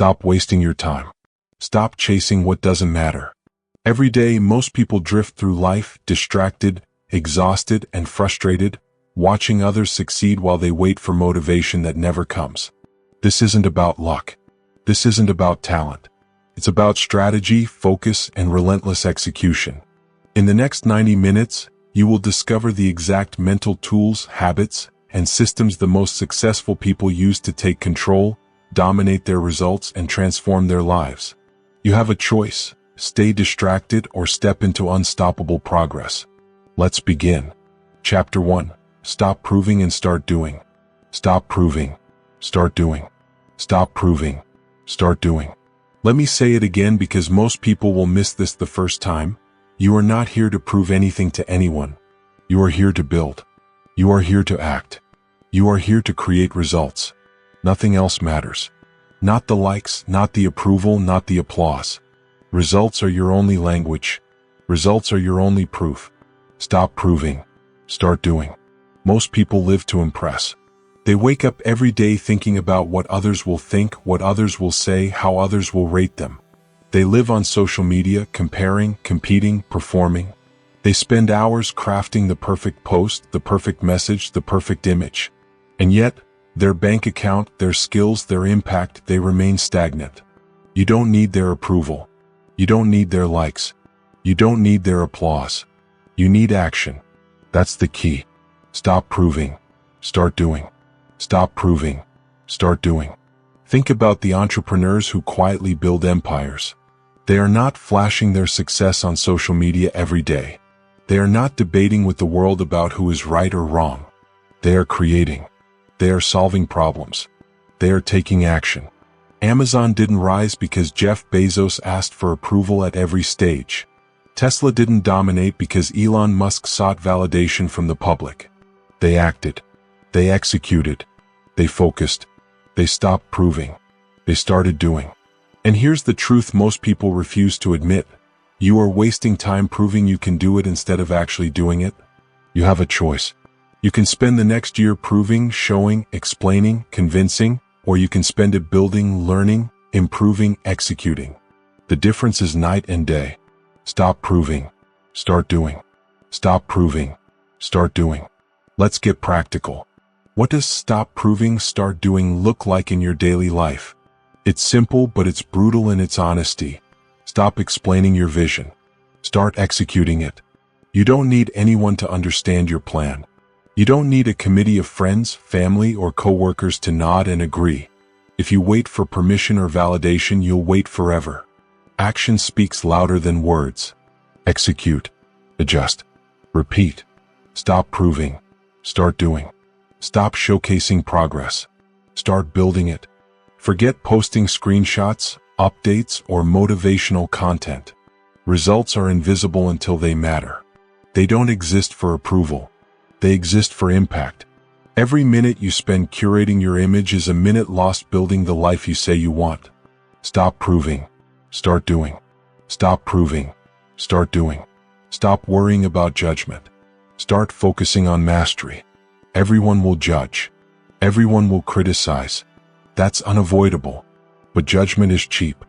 Stop wasting your time. Stop chasing what doesn't matter. Every day, most people drift through life, distracted, exhausted, and frustrated, watching others succeed while they wait for motivation that never comes. This isn't about luck. This isn't about talent. It's about strategy, focus, and relentless execution. In the next 90 minutes, you will discover the exact mental tools, habits, and systems the most successful people use to take control, dominate their results, and transform their lives. You have a choice: stay distracted or step into unstoppable progress. Let's begin. Chapter 1. Stop proving and start doing. Stop proving. Start doing. Stop proving. Start doing. Let me say it again because most people will miss this the first time. You are not here to prove anything to anyone. You are here to build. You are here to act. You are here to create results. Nothing else matters. Not the likes, not the approval, not the applause. Results are your only language. Results are your only proof. Stop proving. Start doing. Most people live to impress. They wake up every day thinking about what others will think, what others will say, how others will rate them. They live on social media, comparing, competing, performing. They spend hours crafting the perfect post, the perfect message, the perfect image. And yet, their bank account, their skills, their impact, they remain stagnant. You don't need their approval. You don't need their likes. You don't need their applause. You need action. That's the key. Stop proving. Start doing. Stop proving. Start doing. Think about the entrepreneurs who quietly build empires. They are not flashing their success on social media every day. They are not debating with the world about who is right or wrong. They are creating. They are solving problems. They are taking action. Amazon didn't rise because Jeff Bezos asked for approval at every stage. Tesla didn't dominate because Elon Musk sought validation from the public. They acted. They executed. They focused. They stopped proving. They started doing. And here's the truth most people refuse to admit. You are wasting time proving you can do it instead of actually doing it. You have a choice. You can spend the next year proving, showing, explaining, convincing, or you can spend it building, learning, improving, executing. The difference is night and day. Stop proving. Start doing. Stop proving. Start doing. Let's get practical. What does stop proving, start doing look like in your daily life? It's simple, but it's brutal in its honesty. Stop explaining your vision. Start executing it. You don't need anyone to understand your plan. You don't need a committee of friends, family, or coworkers to nod and agree. If you wait for permission or validation, you'll wait forever. Action speaks louder than words. Execute. Adjust. Repeat. Stop proving. Start doing. Stop showcasing progress. Start building it. Forget posting screenshots, updates, or motivational content. Results are invisible until they matter. They don't exist for approval. They exist for impact. Every minute you spend curating your image is a minute lost building the life you say you want. Stop proving. Start doing. Stop proving. Start doing. Stop worrying about judgment. Start focusing on mastery. Everyone will judge. Everyone will criticize. That's unavoidable. But judgment is cheap.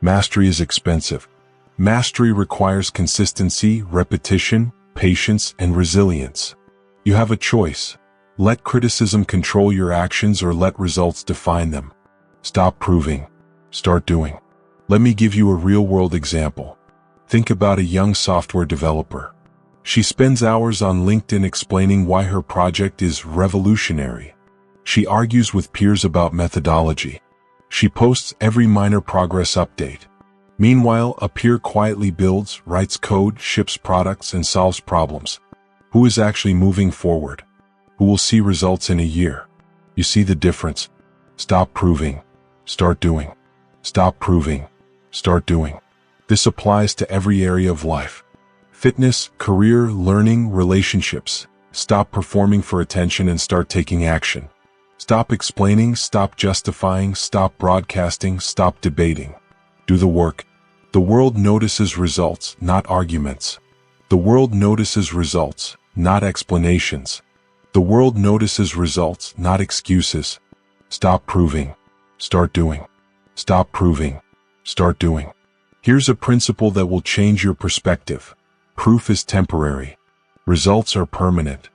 Mastery is expensive. Mastery requires consistency, repetition, patience, and resilience. You have a choice. Let criticism control your actions or let results define them. Stop proving. Start doing. Let me give you a real-world example. Think about a young software developer. She spends hours on LinkedIn explaining why her project is revolutionary. She argues with peers about methodology. She posts every minor progress update. Meanwhile, a peer quietly builds, writes code, ships products, and solves problems. Who is actually moving forward? Who will see results in a year? You see the difference? Stop proving. Start doing. Stop proving. Start doing. This applies to every area of life. Fitness, career, learning, relationships. Stop performing for attention and start taking action. Stop explaining, stop justifying, stop broadcasting, stop debating. Do the work. The world notices results, not arguments. The world notices results, not explanations. The world notices results, not excuses. Stop proving. Start doing. Stop proving. Start doing. Here's a principle that will change your perspective. Proof is temporary. Results are permanent.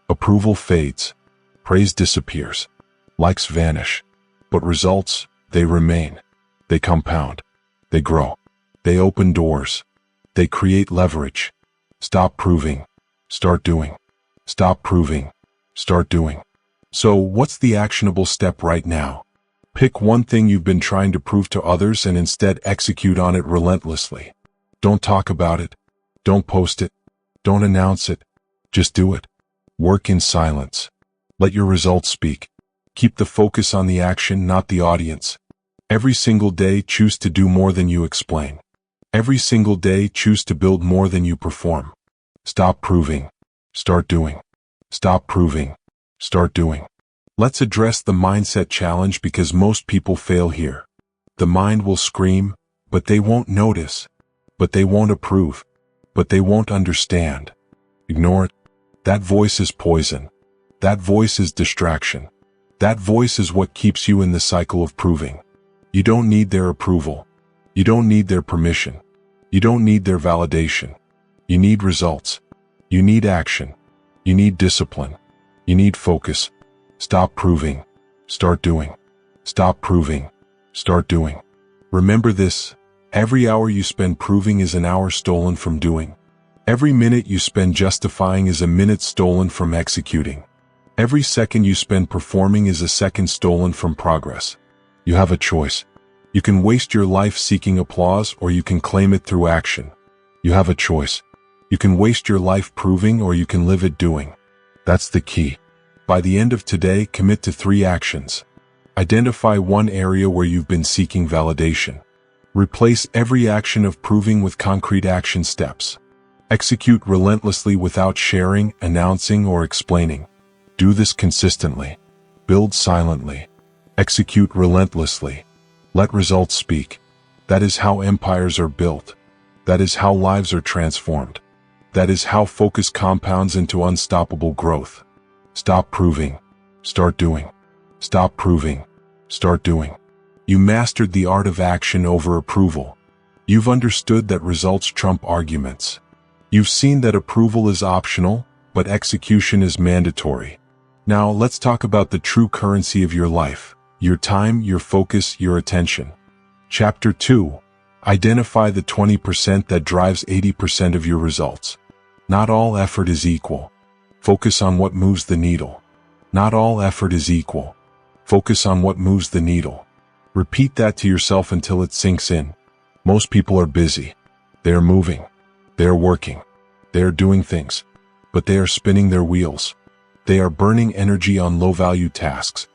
Approval fades. Praise disappears. Likes vanish. But results, they remain. They compound. They grow. They open doors. They create leverage. Stop proving. Start doing. Stop proving. Start doing. So, what's the actionable step right now? Pick one thing you've been trying to prove to others and instead execute on it relentlessly. Don't talk about it. Don't post it. Don't announce it. Just do it. Work in silence. Let your results speak. Keep the focus on the action, not the audience. Every single day, choose to do more than you explain. Every single day, choose to build more than you perform. Stop proving. Start doing. Stop proving. Start doing. Let's address the mindset challenge because most people fail here. The mind will scream, but they won't notice. But they won't approve. But they won't understand. Ignore it. That voice is poison. That voice is distraction. That voice is what keeps you in the cycle of proving. You don't need their approval. You don't need their permission. You don't need their validation. You need results. You need action. You need discipline. You need focus. Stop proving. Start doing. Stop proving. Start doing. Remember this. Every hour you spend proving is an hour stolen from doing. Every minute you spend justifying is a minute stolen from executing. Every second you spend performing is a second stolen from progress. You have a choice. You can waste your life seeking applause or you can claim it through action. You have a choice. You can waste your life proving or you can live it doing. That's the key. By the end of today, commit to 3 actions. Identify one area where you've been seeking validation. Replace every action of proving with concrete action steps. Execute relentlessly without sharing, announcing, or explaining. Do this consistently. Build silently. Execute relentlessly. Let results speak. That is how empires are built. That is how lives are transformed. That is how focus compounds into unstoppable growth. Stop proving. Start doing. Stop proving. Start doing. You mastered the art of action over approval. You've understood that results trump arguments. You've seen that approval is optional, but execution is mandatory. Now let's talk about the true currency of your life, your time, your focus, your attention. Chapter 2. Identify the 20% that drives 80% of your results. Not all effort is equal. Focus on what moves the needle. Not all effort is equal. Focus on what moves the needle. Repeat that to yourself until it sinks in. Most people are busy. They are moving. They are working. They are doing things. But they are spinning their wheels. They are burning energy on low-value tasks.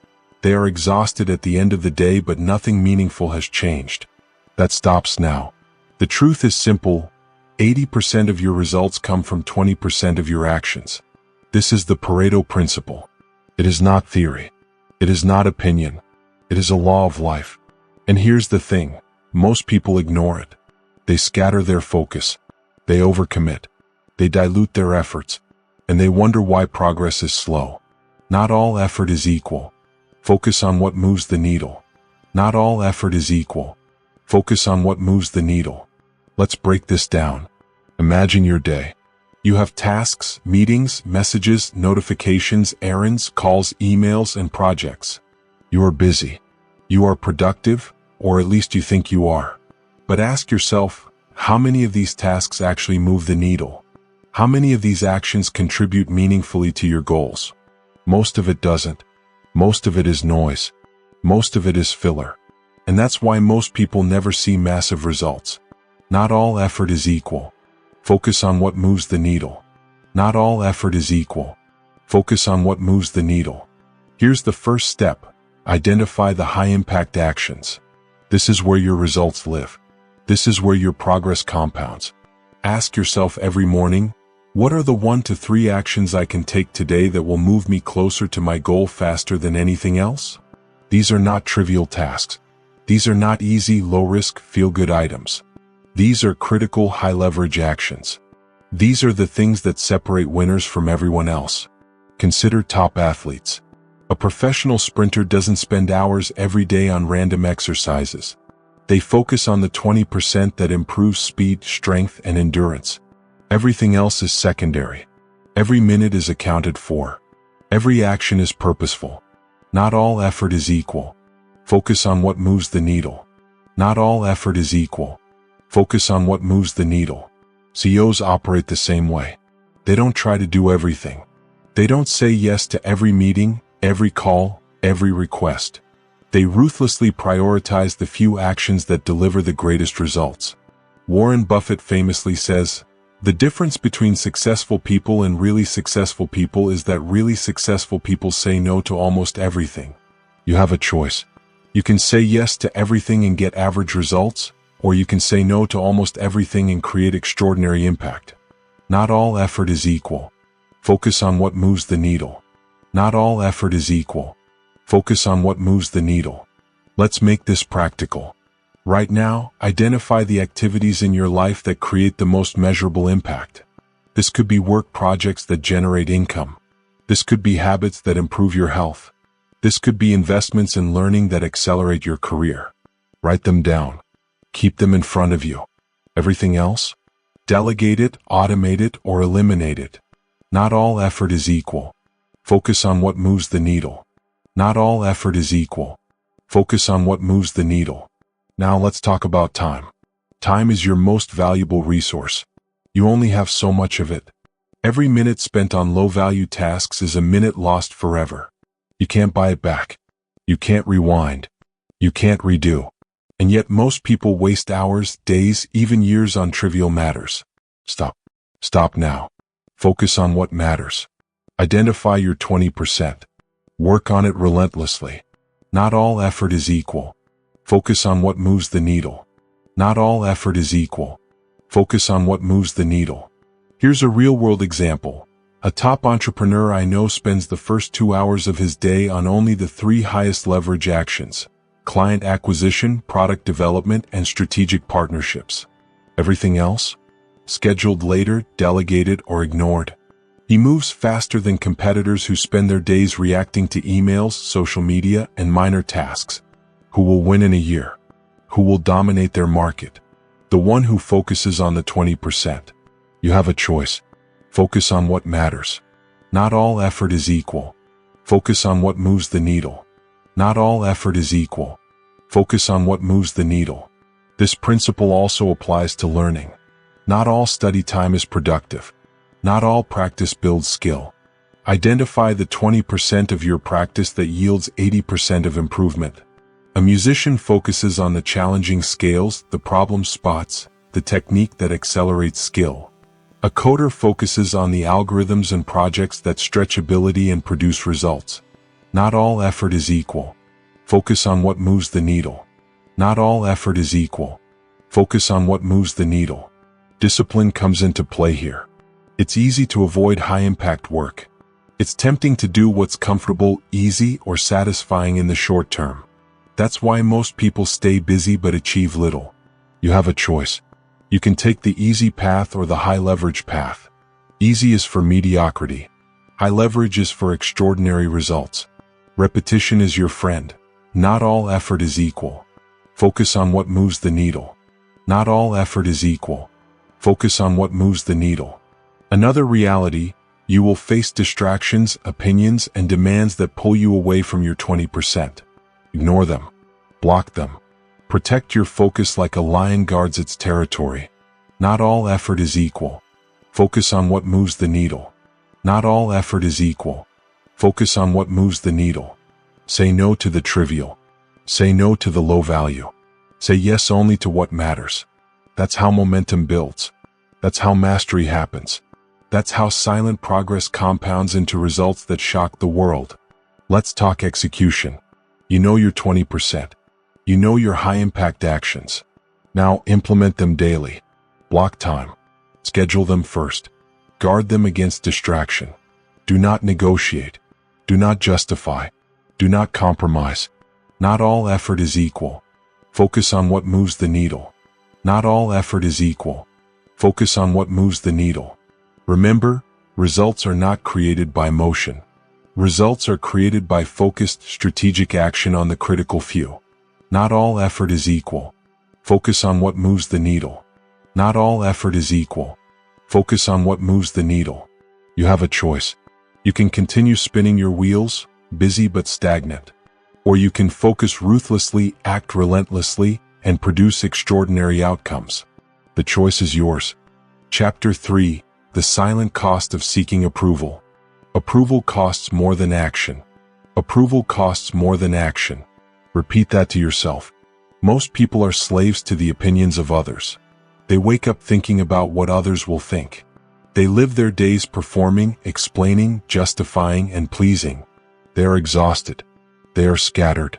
They are exhausted at the end of the day, but nothing meaningful has changed. That stops now. The truth is simple. 80% of your results come from 20% of your actions. This is the Pareto principle. It is not theory. It is not opinion. It is a law of life. And here's the thing. Most people ignore it. They scatter their focus. They overcommit. They dilute their efforts. And they wonder why progress is slow. Not all effort is equal. Focus on what moves the needle. Not all effort is equal. Focus on what moves the needle. Let's break this down. Imagine your day. You have tasks, meetings, messages, notifications, errands, calls, emails, and projects. You are busy. You are productive, or at least you think you are. But ask yourself, how many of these tasks actually move the needle? How many of these actions contribute meaningfully to your goals? Most of it doesn't. Most of it is noise. Most of it is filler. And that's why most people never see massive results. Not all effort is equal. Focus on what moves the needle. Not all effort is equal. Focus on what moves the needle. Here's the first step. Identify the high-impact actions. This is where your results live. This is where your progress compounds. Ask yourself every morning, what are the 1 to 3 actions I can take today that will move me closer to my goal faster than anything else? These are not trivial tasks. These are not easy, low-risk, feel-good items. These are critical, high-leverage actions. These are the things that separate winners from everyone else. Consider top athletes. A professional sprinter doesn't spend hours every day on random exercises. They focus on the 20% that improves speed, strength, and endurance. Everything else is secondary. Every minute is accounted for. Every action is purposeful. Not all effort is equal. Focus on what moves the needle. Not all effort is equal. Focus on what moves the needle. CEOs operate the same way. They don't try to do everything. They don't say yes to every meeting, every call, every request. They ruthlessly prioritize the few actions that deliver the greatest results. Warren Buffett famously says, "The difference between successful people and really successful people is that really successful people say no to almost everything." You have a choice. You can say yes to everything and get average results, or you can say no to almost everything and create extraordinary impact. Not all effort is equal. Focus on what moves the needle. Not all effort is equal. Focus on what moves the needle. Let's make this practical. Right now, identify the activities in your life that create the most measurable impact. This could be work projects that generate income. This could be habits that improve your health. This could be investments in learning that accelerate your career. Write them down. Keep them in front of you. Everything else? Delegate it, automate it, or eliminate it. Not all effort is equal. Focus on what moves the needle. Not all effort is equal. Focus on what moves the needle. Now let's talk about time. Time is your most valuable resource. You only have so much of it. Every minute spent on low-value tasks is a minute lost forever. You can't buy it back. You can't rewind. You can't redo. And yet most people waste hours, days, even years on trivial matters. Stop. Stop now. Focus on what matters. Identify your 20%. Work on it relentlessly. Not all effort is equal. Focus on what moves the needle. Not all effort is equal. Focus on what moves the needle. Here's a real-world example. A top entrepreneur I know spends the first 2 hours of his day on only the 3 highest leverage actions: client acquisition, product development, and strategic partnerships. Everything else? Scheduled later, delegated, or ignored. He moves faster than competitors who spend their days reacting to emails, social media, and minor tasks. Who will win in a year? Who will dominate their market? The one who focuses on the 20%. You have a choice. Focus on what matters. Not all effort is equal. Focus on what moves the needle. Not all effort is equal. Focus on what moves the needle. This principle also applies to learning. Not all study time is productive. Not all practice builds skill. Identify the 20% of your practice that yields 80% of improvement. A musician focuses on the challenging scales, the problem spots, the technique that accelerates skill. A coder focuses on the algorithms and projects that stretch ability and produce results. Not all effort is equal. Focus on what moves the needle. Not all effort is equal. Focus on what moves the needle. Discipline comes into play here. It's easy to avoid high-impact work. It's tempting to do what's comfortable, easy, or satisfying in the short term. That's why most people stay busy but achieve little. You have a choice. You can take the easy path or the high-leverage path. Easy is for mediocrity. High leverage is for extraordinary results. Repetition is your friend. Not all effort is equal. Focus on what moves the needle. Not all effort is equal. Focus on what moves the needle. Another reality, you will face distractions, opinions, and demands that pull you away from your 20%. Ignore them. Block them. Protect your focus like a lion guards its territory. Not all effort is equal. Focus on what moves the needle. Not all effort is equal. Focus on what moves the needle. Say no to the trivial. Say no to the low value. Say yes only to what matters. That's how momentum builds. That's how mastery happens. That's how silent progress compounds into results that shock the world. Let's talk execution. You know your 20%. You know your high-impact actions. Now implement them daily. Block time. Schedule them first. Guard them against distraction. Do not negotiate. Do not justify. Do not compromise. Not all effort is equal. Focus on what moves the needle. Not all effort is equal. Focus on what moves the needle. Remember, results are not created by motion. Results are created by focused, strategic action on the critical few. Not all effort is equal. Focus on what moves the needle. Not all effort is equal. Focus on what moves the needle. You have a choice. You can continue spinning your wheels, busy but stagnant. Or you can focus ruthlessly, act relentlessly, and produce extraordinary outcomes. The choice is yours. Chapter 3: The Silent Cost of Seeking Approval. Approval costs more than action. Approval costs more than action. Repeat that to yourself. Most people are slaves to the opinions of others. They wake up thinking about what others will think. They live their days performing, explaining, justifying, and pleasing. They are exhausted. They are scattered.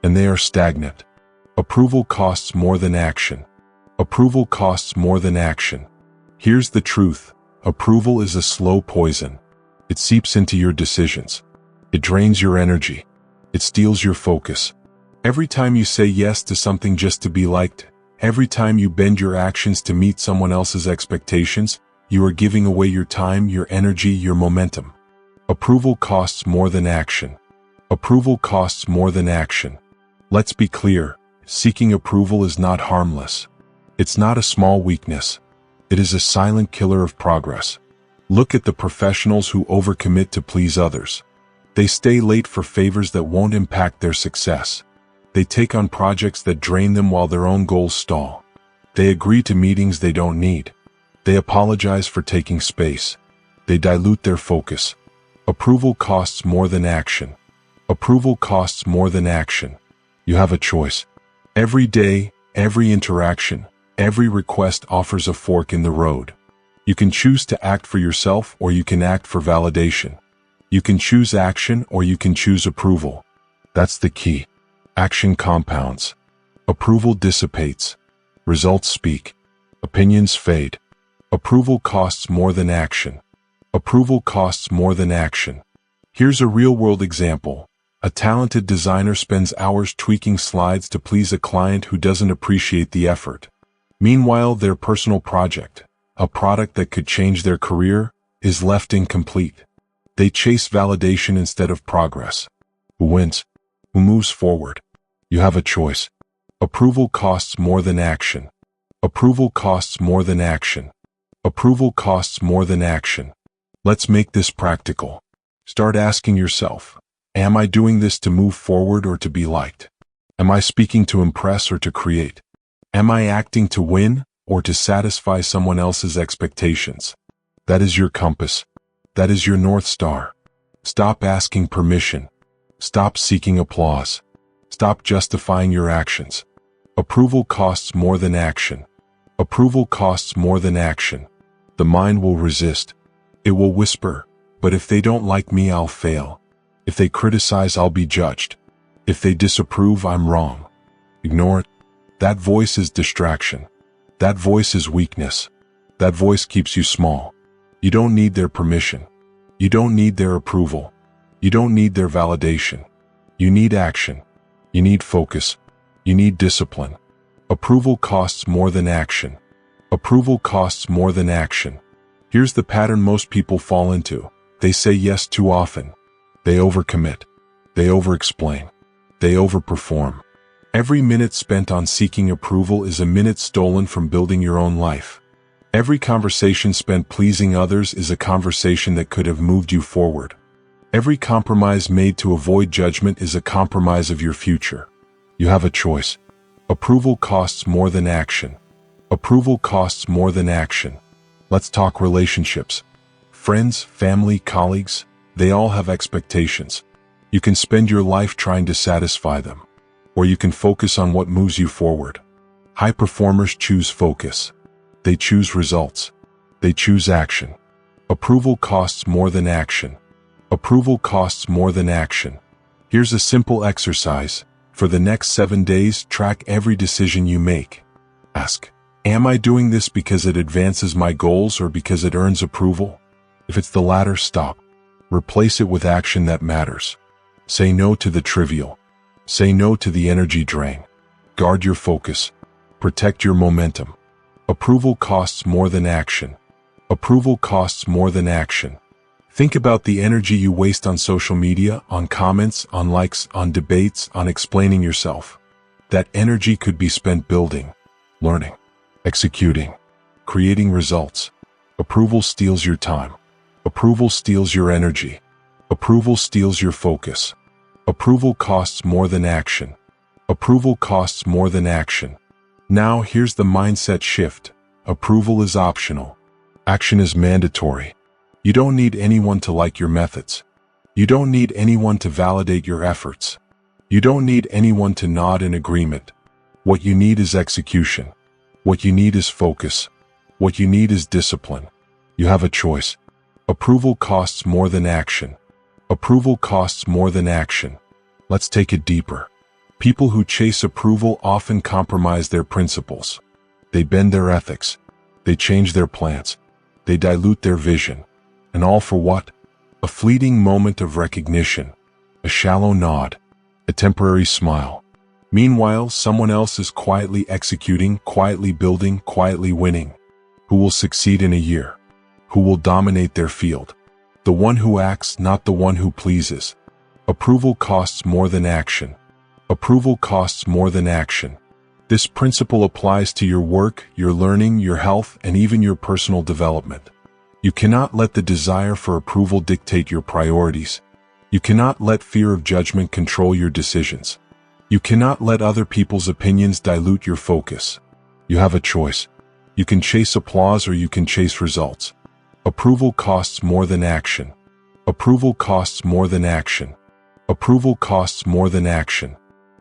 And they are stagnant. Approval costs more than action. Approval costs more than action. Here's the truth. Approval is a slow poison. It seeps into your decisions. It drains your energy. It steals your focus. Every time you say yes to something just to be liked, every time you bend your actions to meet someone else's expectations, you are giving away your time, your energy, your momentum. Approval costs more than action. Approval costs more than action. Let's be clear, seeking approval is not harmless. It's not a small weakness. It is a silent killer of progress. Look at the professionals who overcommit to please others. They stay late for favors that won't impact their success. They take on projects that drain them while their own goals stall. They agree to meetings they don't need. They apologize for taking space. They dilute their focus. Approval costs more than action. Approval costs more than action. You have a choice. Every day, every interaction, every request offers a fork in the road. You can choose to act for yourself or you can act for validation. You can choose action or you can choose approval. That's the key. Action compounds. Approval dissipates. Results speak. Opinions fade. Approval costs more than action. Approval costs more than action. Here's a real-world example. A talented designer spends hours tweaking slides to please a client who doesn't appreciate the effort. Meanwhile, their personal project, a product that could change their career, is left incomplete. They chase validation instead of progress. Who wins? Who moves forward? You have a choice. Approval costs more than action. Approval costs more than action. Approval costs more than action. Let's make this practical. Start asking yourself, am I doing this to move forward or to be liked? Am I speaking to impress or to create? Am I acting to win or to satisfy someone else's expectations? That is your compass. That is your North Star. Stop asking permission. Stop seeking applause. Stop justifying your actions. Approval costs more than action. Approval costs more than action. The mind will resist. It will whisper, but if they don't like me, I'll fail. If they criticize, I'll be judged. If they disapprove, I'm wrong. Ignore it. That voice is distraction. That voice is weakness. That voice keeps you small. You don't need their permission. You don't need their approval. You don't need their validation. You need action. You need focus. You need discipline. Approval costs more than action. Approval costs more than action. Here's the pattern most people fall into. They say yes too often. They overcommit. They overexplain. They overperform. Every minute spent on seeking approval is a minute stolen from building your own life. Every conversation spent pleasing others is a conversation that could have moved you forward. Every compromise made to avoid judgment is a compromise of your future. You have a choice. Approval costs more than action. Approval costs more than action. Let's talk relationships. Friends, family, colleagues, they all have expectations. You can spend your life trying to satisfy them, or you can focus on what moves you forward. High performers choose focus. They choose results. They choose action. Approval costs more than action. Approval costs more than action. Here's a simple exercise. For the next 7 days, track every decision you make. Ask, am I doing this because it advances my goals or because it earns approval? If it's the latter, stop. Replace it with action that matters. Say no to the trivial. Say no to the energy drain. Guard your focus. Protect your momentum. Approval costs more than action. Approval costs more than action. Think about the energy you waste on social media, on comments, on likes, on debates, on explaining yourself. That energy could be spent building, learning, executing, creating results. Approval steals your time. Approval steals your energy. Approval steals your focus. Approval costs more than action. Approval costs more than action. Now here's the mindset shift. Approval is optional. Action is mandatory. You don't need anyone to like your methods. You don't need anyone to validate your efforts. You don't need anyone to nod in agreement. What you need is execution. What you need is focus. What you need is discipline. You have a choice. Approval costs more than action. Approval costs more than action. Let's take it deeper. People who chase approval often compromise their principles. They bend their ethics. They change their plans. They dilute their vision. And all for what? A fleeting moment of recognition. A shallow nod. A temporary smile. Meanwhile, someone else is quietly executing, quietly building, quietly winning. Who will succeed in a year? Who will dominate their field? The one who acts, not the one who pleases. Approval costs more than action. Approval costs more than action. This principle applies to your work, your learning, your health, and even your personal development. You cannot let the desire for approval dictate your priorities. You cannot let fear of judgment control your decisions. You cannot let other people's opinions dilute your focus. You have a choice. You can chase applause or you can chase results. Approval costs more than action. Approval costs more than action. Approval costs more than action.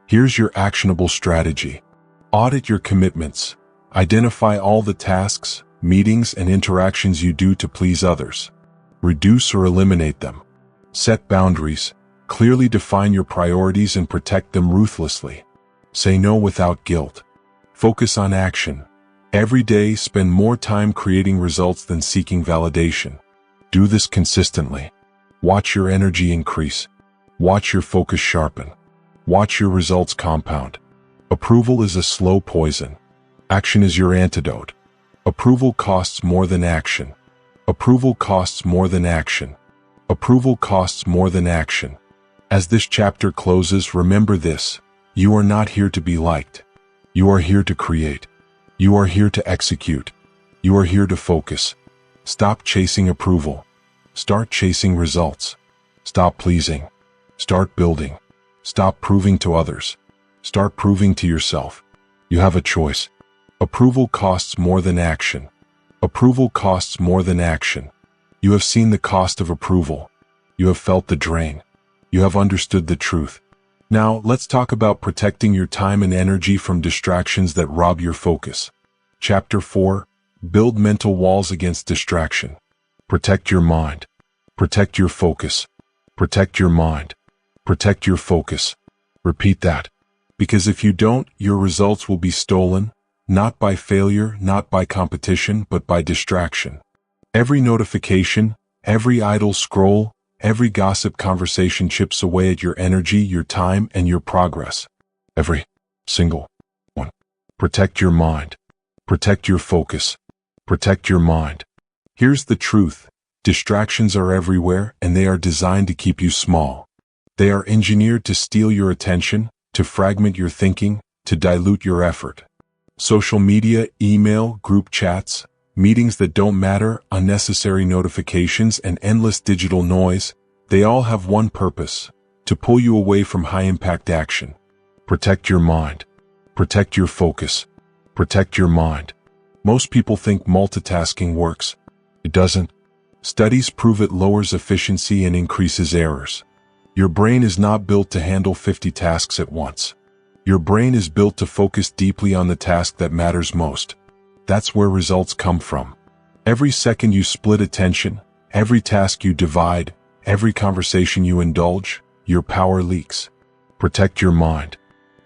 Here's your actionable strategy. Audit your commitments. Identify all the tasks, meetings, and interactions you do to please others. Reduce or eliminate them. Set boundaries. Clearly define your priorities and protect them ruthlessly. Say no without guilt. Focus on action. Every day, spend more time creating results than seeking validation. Do this consistently. Watch your energy increase. Watch your focus sharpen. Watch your results compound. Approval is a slow poison. Action is your antidote. Approval costs more than action. Approval costs more than action. Approval costs more than action. As this chapter closes, remember this. You are not here to be liked. You are here to create. You are here to execute. You are here to focus. Stop chasing approval. Start chasing results. Stop pleasing. Start building. Stop proving to others. Start proving to yourself. You have a choice. Approval costs more than action. Approval costs more than action. You have seen the cost of approval. You have felt the drain. You have understood the truth. Now, let's talk about protecting your time and energy from distractions that rob your focus. Chapter 4. Build mental walls against distraction. Protect your mind. Protect your focus. Protect your mind. Protect your focus. Repeat that. Because if you don't, your results will be stolen, not by failure, not by competition, but by distraction. Every notification, every idle scroll, every gossip conversation chips away at your energy, your time, and your progress. Every single one. Protect your mind. Protect your focus. Protect your mind. Here's the truth. Distractions are everywhere, and they are designed to keep you small. They are engineered to steal your attention, to fragment your thinking, to dilute your effort. Social media, email, group chats, meetings that don't matter, unnecessary notifications, and endless digital noise, they all have one purpose: to pull you away from high-impact action. Protect your mind. Protect your focus. Protect your mind. Most people think multitasking works. It doesn't. Studies prove it lowers efficiency and increases errors. Your brain is not built to handle 50 tasks at once. Your brain is built to focus deeply on the task that matters most. That's where results come from. Every second you split attention, every task you divide, every conversation you indulge, your power leaks. Protect your mind.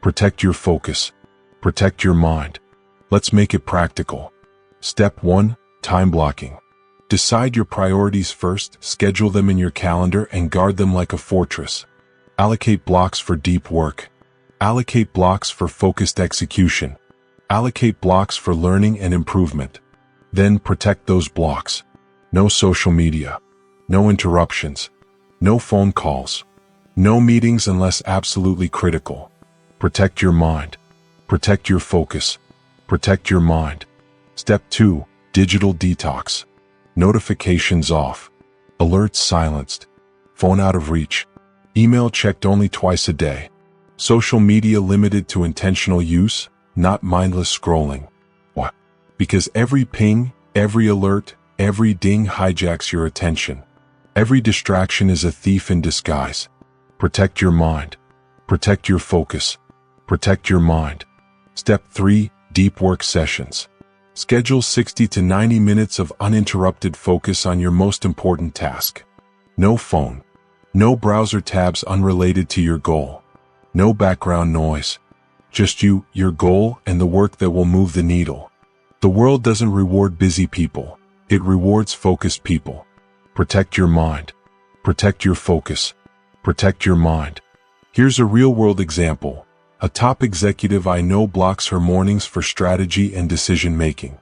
Protect your focus. Protect your mind. Let's make it practical. Step 1. Time blocking. Decide your priorities first, schedule them in your calendar, and guard them like a fortress. Allocate blocks for deep work. Allocate blocks for focused execution. Allocate blocks for learning and improvement. Then protect those blocks. No social media. No interruptions. No phone calls. No meetings unless absolutely critical. Protect your mind. Protect your focus. Protect your mind. Step 2. Digital detox. Notifications off. Alerts silenced. Phone out of reach. Email checked only twice a day. Social media limited to intentional use, not mindless scrolling. Why? Because every ping, every alert, every ding hijacks your attention. Every distraction is a thief in disguise. Protect your mind. Protect your focus. Protect your mind. Step 3. Deep work sessions. Schedule 60 to 90 minutes of uninterrupted focus on your most important task. No phone. No browser tabs unrelated to your goal. No background noise. Just you, your goal, and the work that will move the needle. The world doesn't reward busy people. It rewards focused people. Protect your mind. Protect your focus. Protect your mind. Here's a real-world example. A top executive I know blocks her mornings for strategy and decision-making.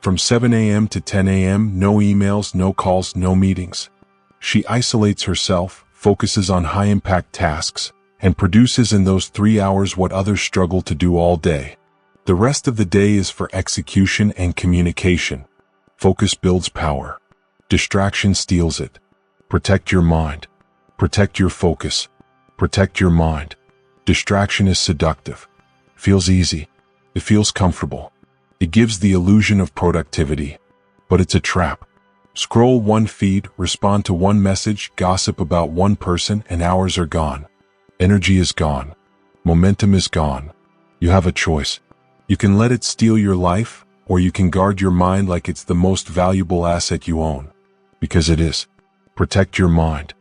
From 7 a.m. to 10 a.m., no emails, no calls, no meetings. She isolates herself, focuses on high-impact tasks, and produces in those 3 hours what others struggle to do all day. The rest of the day is for execution and communication. Focus builds power. Distraction steals it. Protect your mind. Protect your focus. Protect your mind. Distraction is seductive. Feels easy. It feels comfortable. It gives the illusion of productivity. But it's a trap. Scroll one feed, respond to one message, gossip about one person, and hours are gone. Energy is gone. Momentum is gone. You have a choice. You can let it steal your life, or you can guard your mind like it's the most valuable asset you own. Because it is. Protect your mind.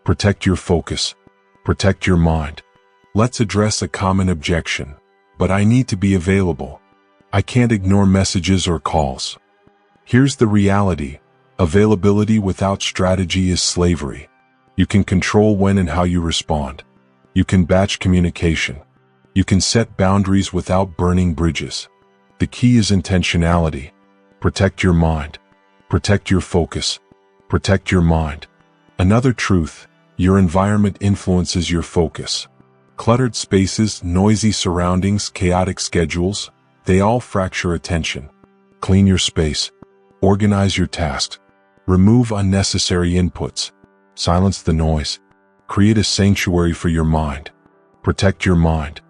Protect your focus. Protect your mind. Let's address a common objection. But I need to be available. I can't ignore messages or calls. Here's the reality. Availability without strategy is slavery. You can control when and how you respond. You can batch communication. You can set boundaries without burning bridges. The key is intentionality. Protect your mind. Protect your focus. Protect your mind. Another truth, your environment influences your focus. Cluttered spaces, noisy surroundings, chaotic schedules, they all fracture attention. Clean your space. Organize your tasks. Remove unnecessary inputs. Silence the noise. Create a sanctuary for your mind. Protect your mind.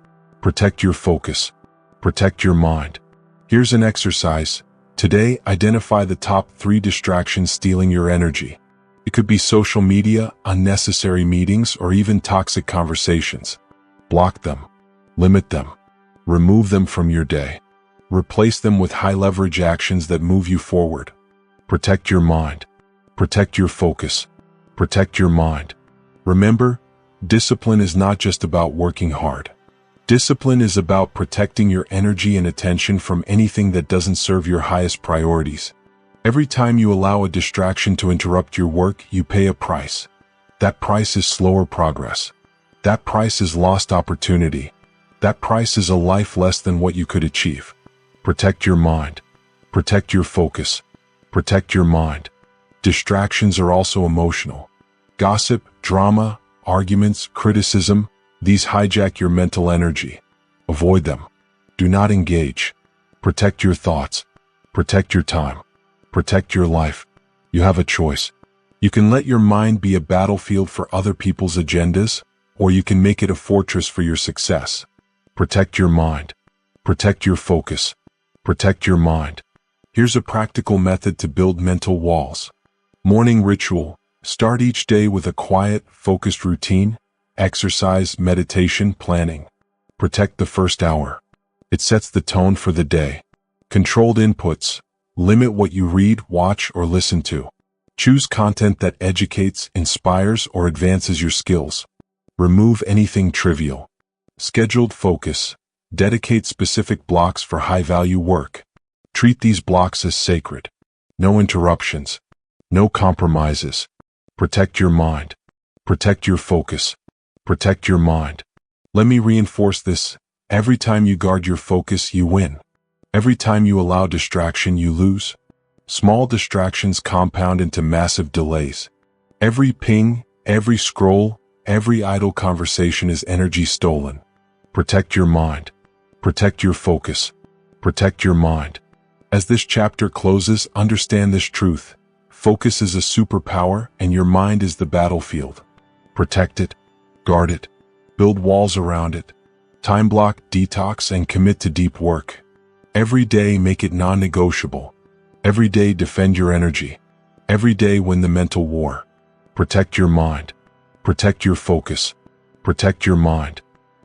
Protect your focus. Protect your mind. Here's an exercise. Today, identify the top 3 distractions stealing your energy. It could be social media, unnecessary meetings, or even toxic conversations. Block them. Limit them. Remove them from your day. Replace them with high-leverage actions that move you forward. Protect your mind. Protect your focus. Protect your mind. Remember, discipline is not just about working hard. Discipline is about protecting your energy and attention from anything that doesn't serve your highest priorities. Every time you allow a distraction to interrupt your work, you pay a price. That price is slower progress. That price is lost opportunity. That price is a life less than what you could achieve. Protect your mind. Protect your focus. Protect your mind. Distractions are also emotional. Gossip, drama, arguments, criticism, these hijack your mental energy. Avoid them. Do not engage. Protect your thoughts. Protect your time. Protect your life. You have a choice. You can let your mind be a battlefield for other people's agendas, or you can make it a fortress for your success. Protect your mind. Protect your focus. Protect your mind. Here's a practical method to build mental walls. Morning ritual. Start each day with a quiet, focused routine. Exercise, meditation, planning. Protect the first hour. It sets the tone for the day. Controlled inputs. Limit what you read, watch, or listen to. Choose content that educates, inspires, or advances your skills. Remove anything trivial. Scheduled focus. Dedicate specific blocks for high-value work. Treat these blocks as sacred. No interruptions. No compromises. Protect your mind. Protect your focus. Protect your mind. Let me reinforce this. Every time you guard your focus, you win. Every time you allow distraction, you lose. Small distractions compound into massive delays. Every ping, every scroll, every idle conversation is energy stolen. Protect your mind. Protect your focus. Protect your mind. As this chapter closes, understand this truth. Focus is a superpower, and your mind is the battlefield. Protect it, guard it, build walls around it. Time block, detox, and commit to deep work. Every day make it non-negotiable. Every day defend your energy. Every day win the mental war. Protect your mind. Protect your focus. Protect your mind.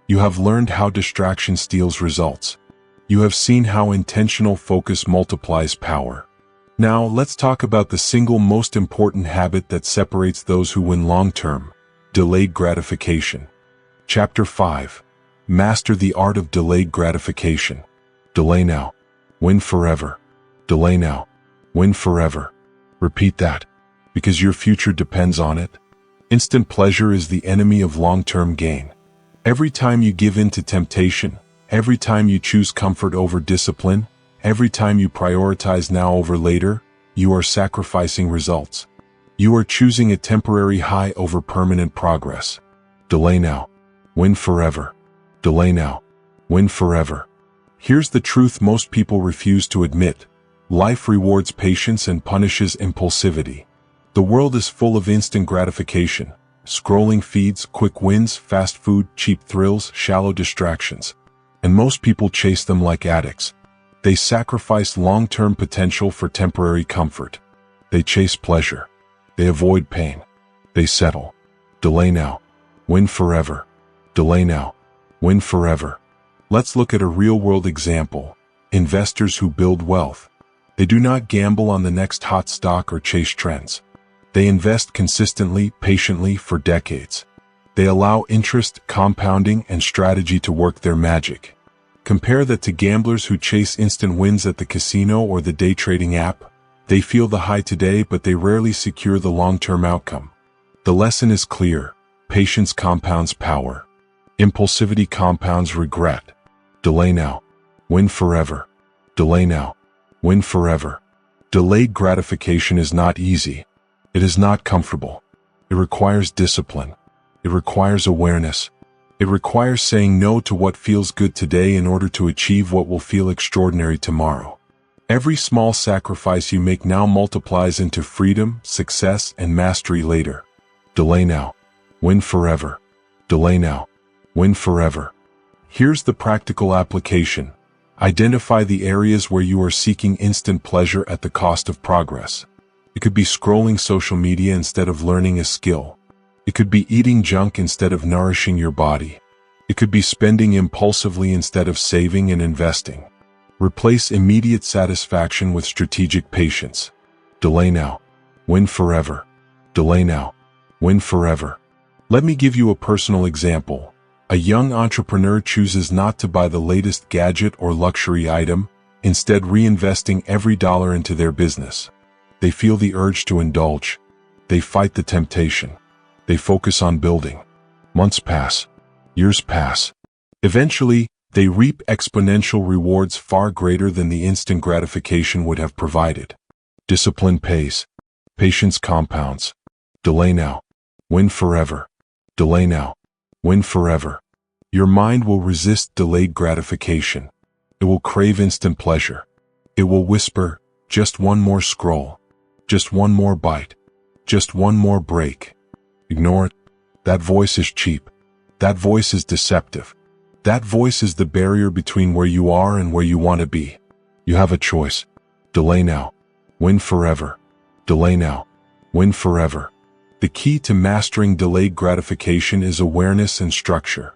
You have learned how distraction steals results. You have seen how intentional focus multiplies power. Now let's talk about the single most important habit that separates those who win long-term: delayed gratification. Chapter 5. Master the art of delayed gratification. Delay now, win forever. Delay now, win forever. Repeat that, because your future depends on it. Instant pleasure is the enemy of long-term gain. Every time you give in to temptation, every time you choose comfort over discipline, every time you prioritize now over later, you are sacrificing results. You are choosing a temporary high over permanent progress. Delay now, win forever. Delay now, win forever. Here's the truth most people refuse to admit. Life rewards patience and punishes impulsivity. The world is full of instant gratification. Scrolling feeds, quick wins, fast food, cheap thrills, shallow distractions. And most people chase them like addicts. They sacrifice long-term potential for temporary comfort. They chase pleasure. They avoid pain. They settle. Delay now, win forever. Delay now, win forever. Let's look at a real-world example. Investors who build wealth. They do not gamble on the next hot stock or chase trends. They invest consistently, patiently for decades. They allow interest, compounding, and strategy to work their magic. Compare that to gamblers who chase instant wins at the casino or the day trading app. They feel the high today, but they rarely secure the long-term outcome. The lesson is clear. Patience compounds power. Impulsivity compounds regret. Delay now, win forever. Delay now, win forever. Delayed gratification is not easy. It is not comfortable. It requires discipline. It requires awareness. It requires saying no to what feels good today in order to achieve what will feel extraordinary tomorrow. Every small sacrifice you make now multiplies into freedom, success, and mastery later. Delay now, win forever. Delay now, win forever. Here's the practical application. Identify the areas where you are seeking instant pleasure at the cost of progress. It could be scrolling social media instead of learning a skill. It could be eating junk instead of nourishing your body. It could be spending impulsively instead of saving and investing. Replace immediate satisfaction with strategic patience. Delay now, win forever. Delay now, win forever. Let me give you a personal example. A young entrepreneur chooses not to buy the latest gadget or luxury item, instead reinvesting every dollar into their business. They feel the urge to indulge. They fight the temptation. They focus on building. Months pass. Years pass. Eventually, they reap exponential rewards far greater than the instant gratification would have provided. Discipline pays. Patience compounds. Delay now, win forever. Delay now, win forever. Your mind will resist delayed gratification. It will crave instant pleasure. It will whisper, just one more scroll. Just one more bite. Just one more break. Ignore it. That voice is cheap. That voice is deceptive. That voice is the barrier between where you are and where you want to be. You have a choice. Delay now, win forever. Delay now, win forever. The key to mastering delayed gratification is awareness and structure.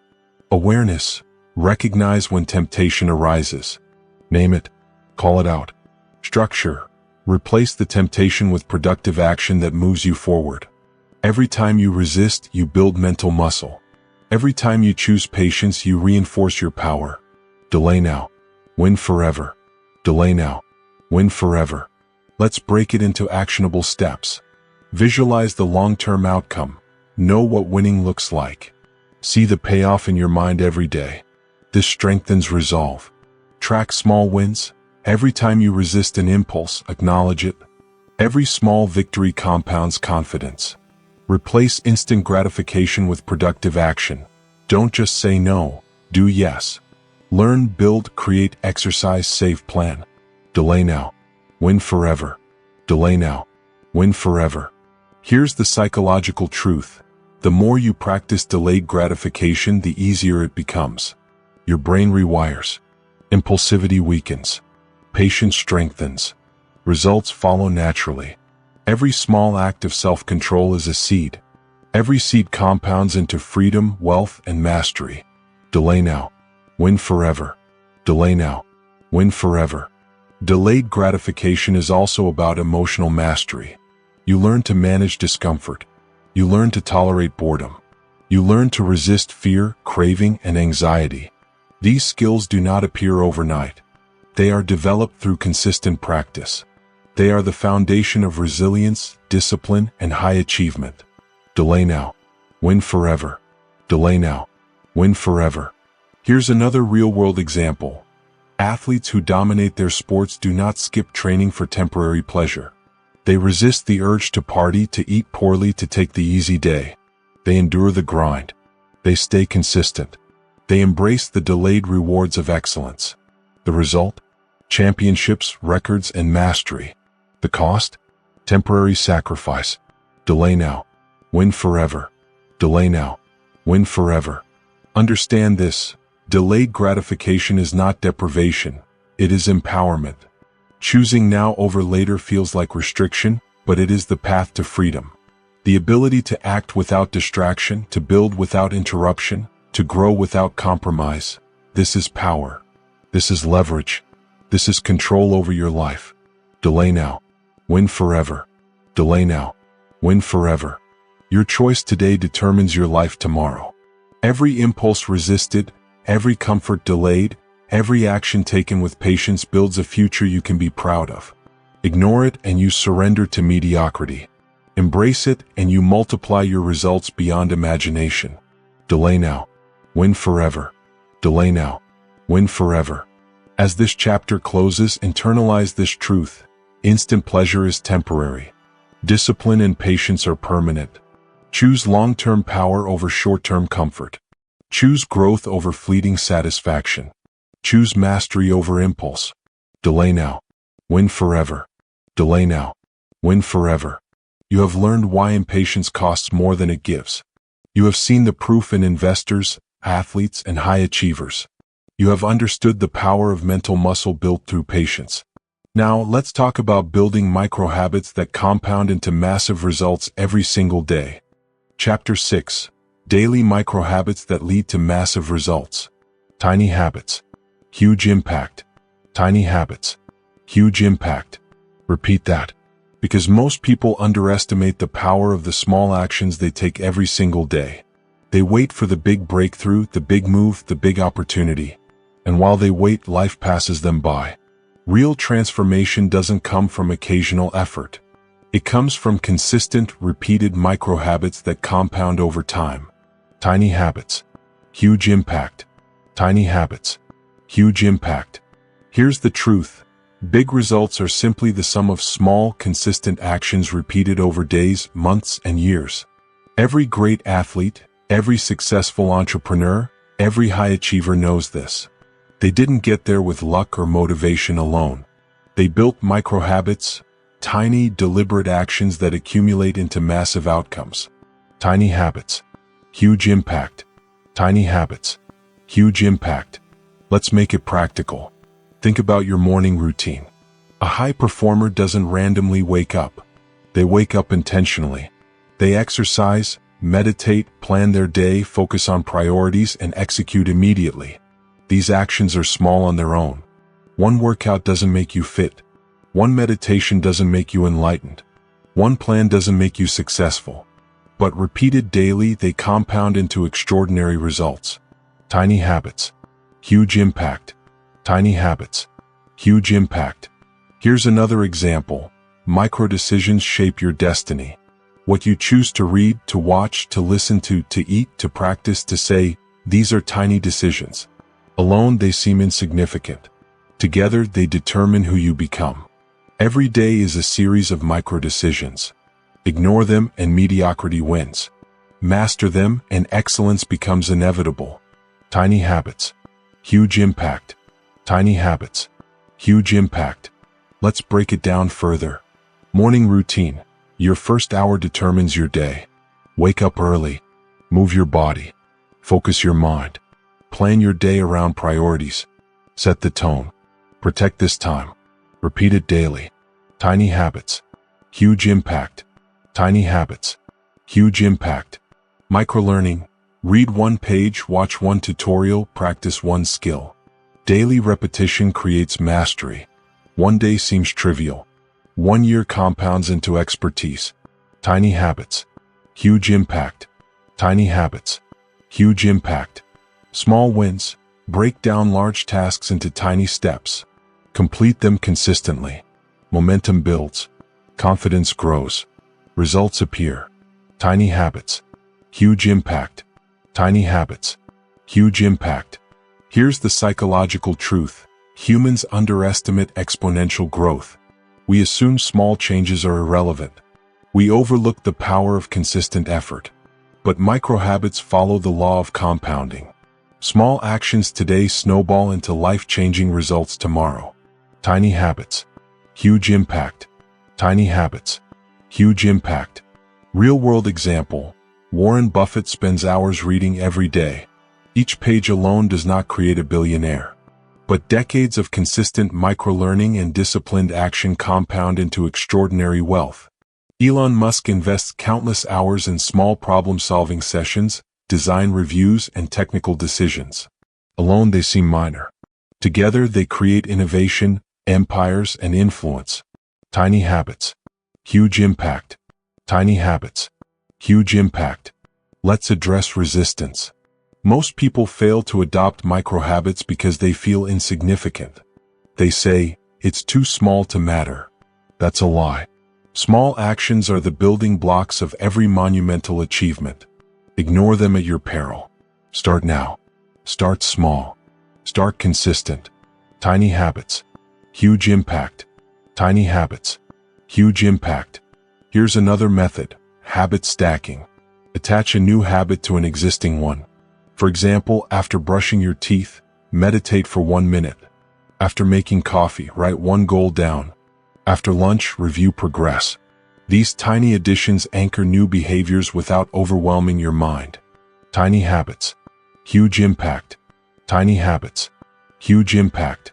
Awareness. Recognize when temptation arises. Name it. Call it out. Structure. Replace the temptation with productive action that moves you forward. Every time you resist, you build mental muscle. Every time you choose patience, you reinforce your power. Delay now, win forever. Delay now, win forever. Let's break it into actionable steps. Visualize the long-term outcome. Know what winning looks like. See the payoff in your mind every day. This strengthens resolve. Track small wins. Every time you resist an impulse, acknowledge it. Every small victory compounds confidence. Replace instant gratification with productive action. Don't just say no, do yes. Learn, build, create, exercise, save, plan. Delay now. Win forever. Delay now. Win forever. Here's the psychological truth. The more you practice delayed gratification, the easier it becomes. Your brain rewires. Impulsivity weakens. Patience strengthens. Results follow naturally. Every small act of self-control is a seed. Every seed compounds into freedom, wealth, and mastery. Delay now. Win forever. Delay now. Win forever. Delayed gratification is also about emotional mastery. You learn to manage discomfort. You learn to tolerate boredom. You learn to resist fear, craving, and anxiety. These skills do not appear overnight. They are developed through consistent practice. They are the foundation of resilience, discipline, and high achievement. Delay now. Win forever. Delay now. Win forever. Here's another real-world example. Athletes who dominate their sports do not skip training for temporary pleasure. They resist the urge to party, to eat poorly, to take the easy day. They endure the grind. They stay consistent. They embrace the delayed rewards of excellence. The result? Championships, records, and mastery. The cost? Temporary sacrifice. Delay now. Win forever. Delay now. Win forever. Understand this. Delayed gratification is not deprivation. It is empowerment. Choosing now over later feels like restriction, but it is the path to freedom. The ability to act without distraction, to build without interruption, to grow without compromise. This is power. This is leverage. This is control over your life. Delay now. Win forever. Delay now. Win forever. Your choice today determines your life tomorrow. Every impulse resisted, every comfort delayed, every action taken with patience builds a future you can be proud of. Ignore it and you surrender to mediocrity. Embrace it and you multiply your results beyond imagination. Delay now. Win forever. Delay now. Win forever. As this chapter closes, internalize this truth. Instant pleasure is temporary. Discipline and patience are permanent. Choose long-term power over short-term comfort. Choose growth over fleeting satisfaction. Choose mastery over impulse. Delay now. Win forever. Delay now. Win forever. You have learned why impatience costs more than it gives. You have seen the proof in investors, athletes, and high achievers. You have understood the power of mental muscle built through patience. Now, let's talk about building micro-habits that compound into massive results every single day. Chapter 6. Daily micro-habits that lead to massive results. Tiny habits. Huge impact. Tiny habits. Huge impact. Repeat that. Because most people underestimate the power of the small actions they take every single day. They wait for the big breakthrough, the big move, the big opportunity. And while they wait, life passes them by. Real transformation doesn't come from occasional effort. It comes from consistent, repeated micro-habits that compound over time. Tiny habits. Huge impact. Tiny habits. Huge impact. Here's the truth. Big results are simply the sum of small, consistent actions repeated over days, months, and years. Every great athlete, every successful entrepreneur, every high achiever knows this. They didn't get there with luck or motivation alone. They built micro-habits, tiny, deliberate actions that accumulate into massive outcomes. Tiny habits. Huge impact. Tiny habits. Huge impact. Let's make it practical. Think about your morning routine. A high performer doesn't randomly wake up. They wake up intentionally. They exercise, meditate, plan their day, focus on priorities, and execute immediately. These actions are small on their own. One workout doesn't make you fit. One meditation doesn't make you enlightened. One plan doesn't make you successful. But repeated daily, they compound into extraordinary results. Tiny habits. Huge impact. Tiny habits. Huge impact. Here's another example. Micro-decisions shape your destiny. What you choose to read, to watch, to listen to eat, to practice, to say, these are tiny decisions. Alone, they seem insignificant. Together, they determine who you become. Every day is a series of micro-decisions. Ignore them and mediocrity wins. Master them and excellence becomes inevitable. Tiny habits. huge impact. Tiny habits, huge impact. Let's break it down further. Morning routine. Your first hour determines your day. Wake up early. Move your body. Focus your mind. Plan your day around priorities. Set the tone. Protect this time. Repeat it daily. Tiny habits, huge impact. Tiny habits, huge impact. Microlearning. Read one page, watch one tutorial, practice one skill. Daily repetition creates mastery. One day seems trivial. 1 year compounds into expertise. Tiny habits, huge impact. Tiny habits, huge impact. Small wins. Break down large tasks into tiny steps. Complete them consistently. Momentum builds. Confidence grows. Results appear. Tiny habits, huge impact. Tiny habits, huge impact. Here's the psychological truth. Humans underestimate exponential growth. We assume small changes are irrelevant. We overlook the power of consistent effort. But microhabits follow the law of compounding. Small actions today snowball into life-changing results tomorrow. Tiny habits, huge impact. Tiny habits, huge impact. Real-world example. Warren Buffett spends hours reading every day. Each page alone does not create a billionaire. But decades of consistent microlearning and disciplined action compound into extraordinary wealth. Elon Musk invests countless hours in small problem-solving sessions, design reviews, and technical decisions. Alone they seem minor. Together they create innovation, empires, and influence. Tiny habits, huge impact. Tiny habits, huge impact. Let's address resistance. Most people fail to adopt microhabits because they feel insignificant. They say, it's too small to matter. That's a lie. Small actions are the building blocks of every monumental achievement. Ignore them at your peril. Start now. Start small. Start consistent. Tiny habits, huge impact. Tiny habits, huge impact. Here's another method, habit stacking. Attach a new habit to an existing one. For example, after brushing your teeth, meditate for 1 minute. After making coffee, write one goal down. After lunch, review progress. These tiny additions anchor new behaviors without overwhelming your mind. Tiny habits, huge impact. Tiny habits, huge impact.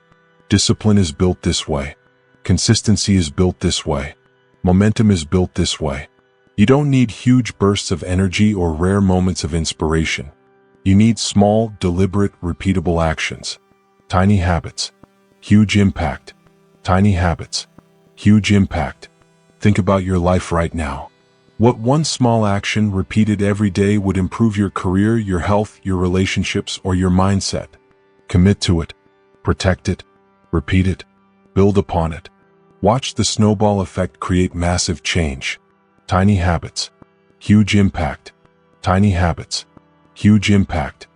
Discipline is built this way. Consistency is built this way. Momentum is built this way. You don't need huge bursts of energy or rare moments of inspiration. You need small, deliberate, repeatable actions. Tiny habits, huge impact. Tiny habits, huge impact. Think about your life right now. What one small action repeated every day would improve your career, your health, your relationships, or your mindset? Commit to it. Protect it. Repeat it. Build upon it. Watch the snowball effect create massive change. Tiny habits, huge impact. Tiny habits, huge impact.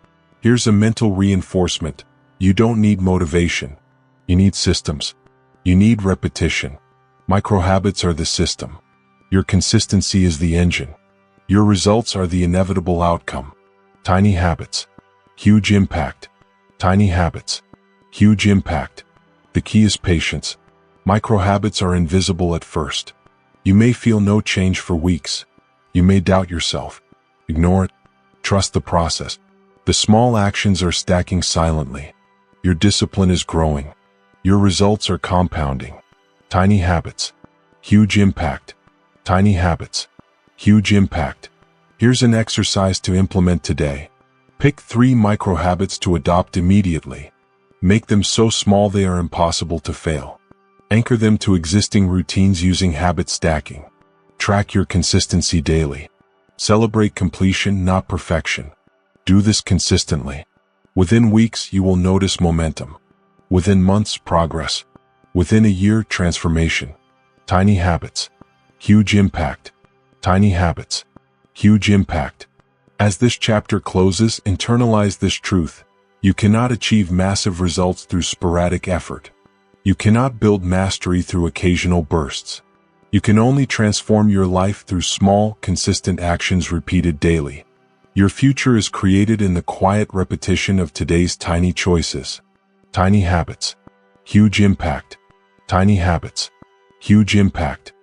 Here's a mental reinforcement. You don't need motivation. You need systems. You need repetition. Microhabits are the system. Your consistency is the engine. Your results are the inevitable outcome. Tiny habits, huge impact. Tiny habits, huge impact. The key is patience. Microhabits are invisible at first. You may feel no change for weeks. You may doubt yourself. Ignore it. Trust the process. The small actions are stacking silently. Your discipline is growing. Your results are compounding. Tiny habits, huge impact. Tiny habits, huge impact. Here's an exercise to implement today. Pick 3 microhabits to adopt immediately. Make them so small they are impossible to fail. Anchor them to existing routines using habit stacking. Track your consistency daily. Celebrate completion, not perfection. Do this consistently. Within weeks, you will notice momentum. Within months, progress. Within a year, transformation. Tiny habits, huge impact. Tiny habits, huge impact. As this chapter closes, internalize this truth. You cannot achieve massive results through sporadic effort. You cannot build mastery through occasional bursts. You can only transform your life through small, consistent actions repeated daily. Your future is created in the quiet repetition of today's tiny choices. Tiny habits. Huge impact. Tiny habits. Huge impact.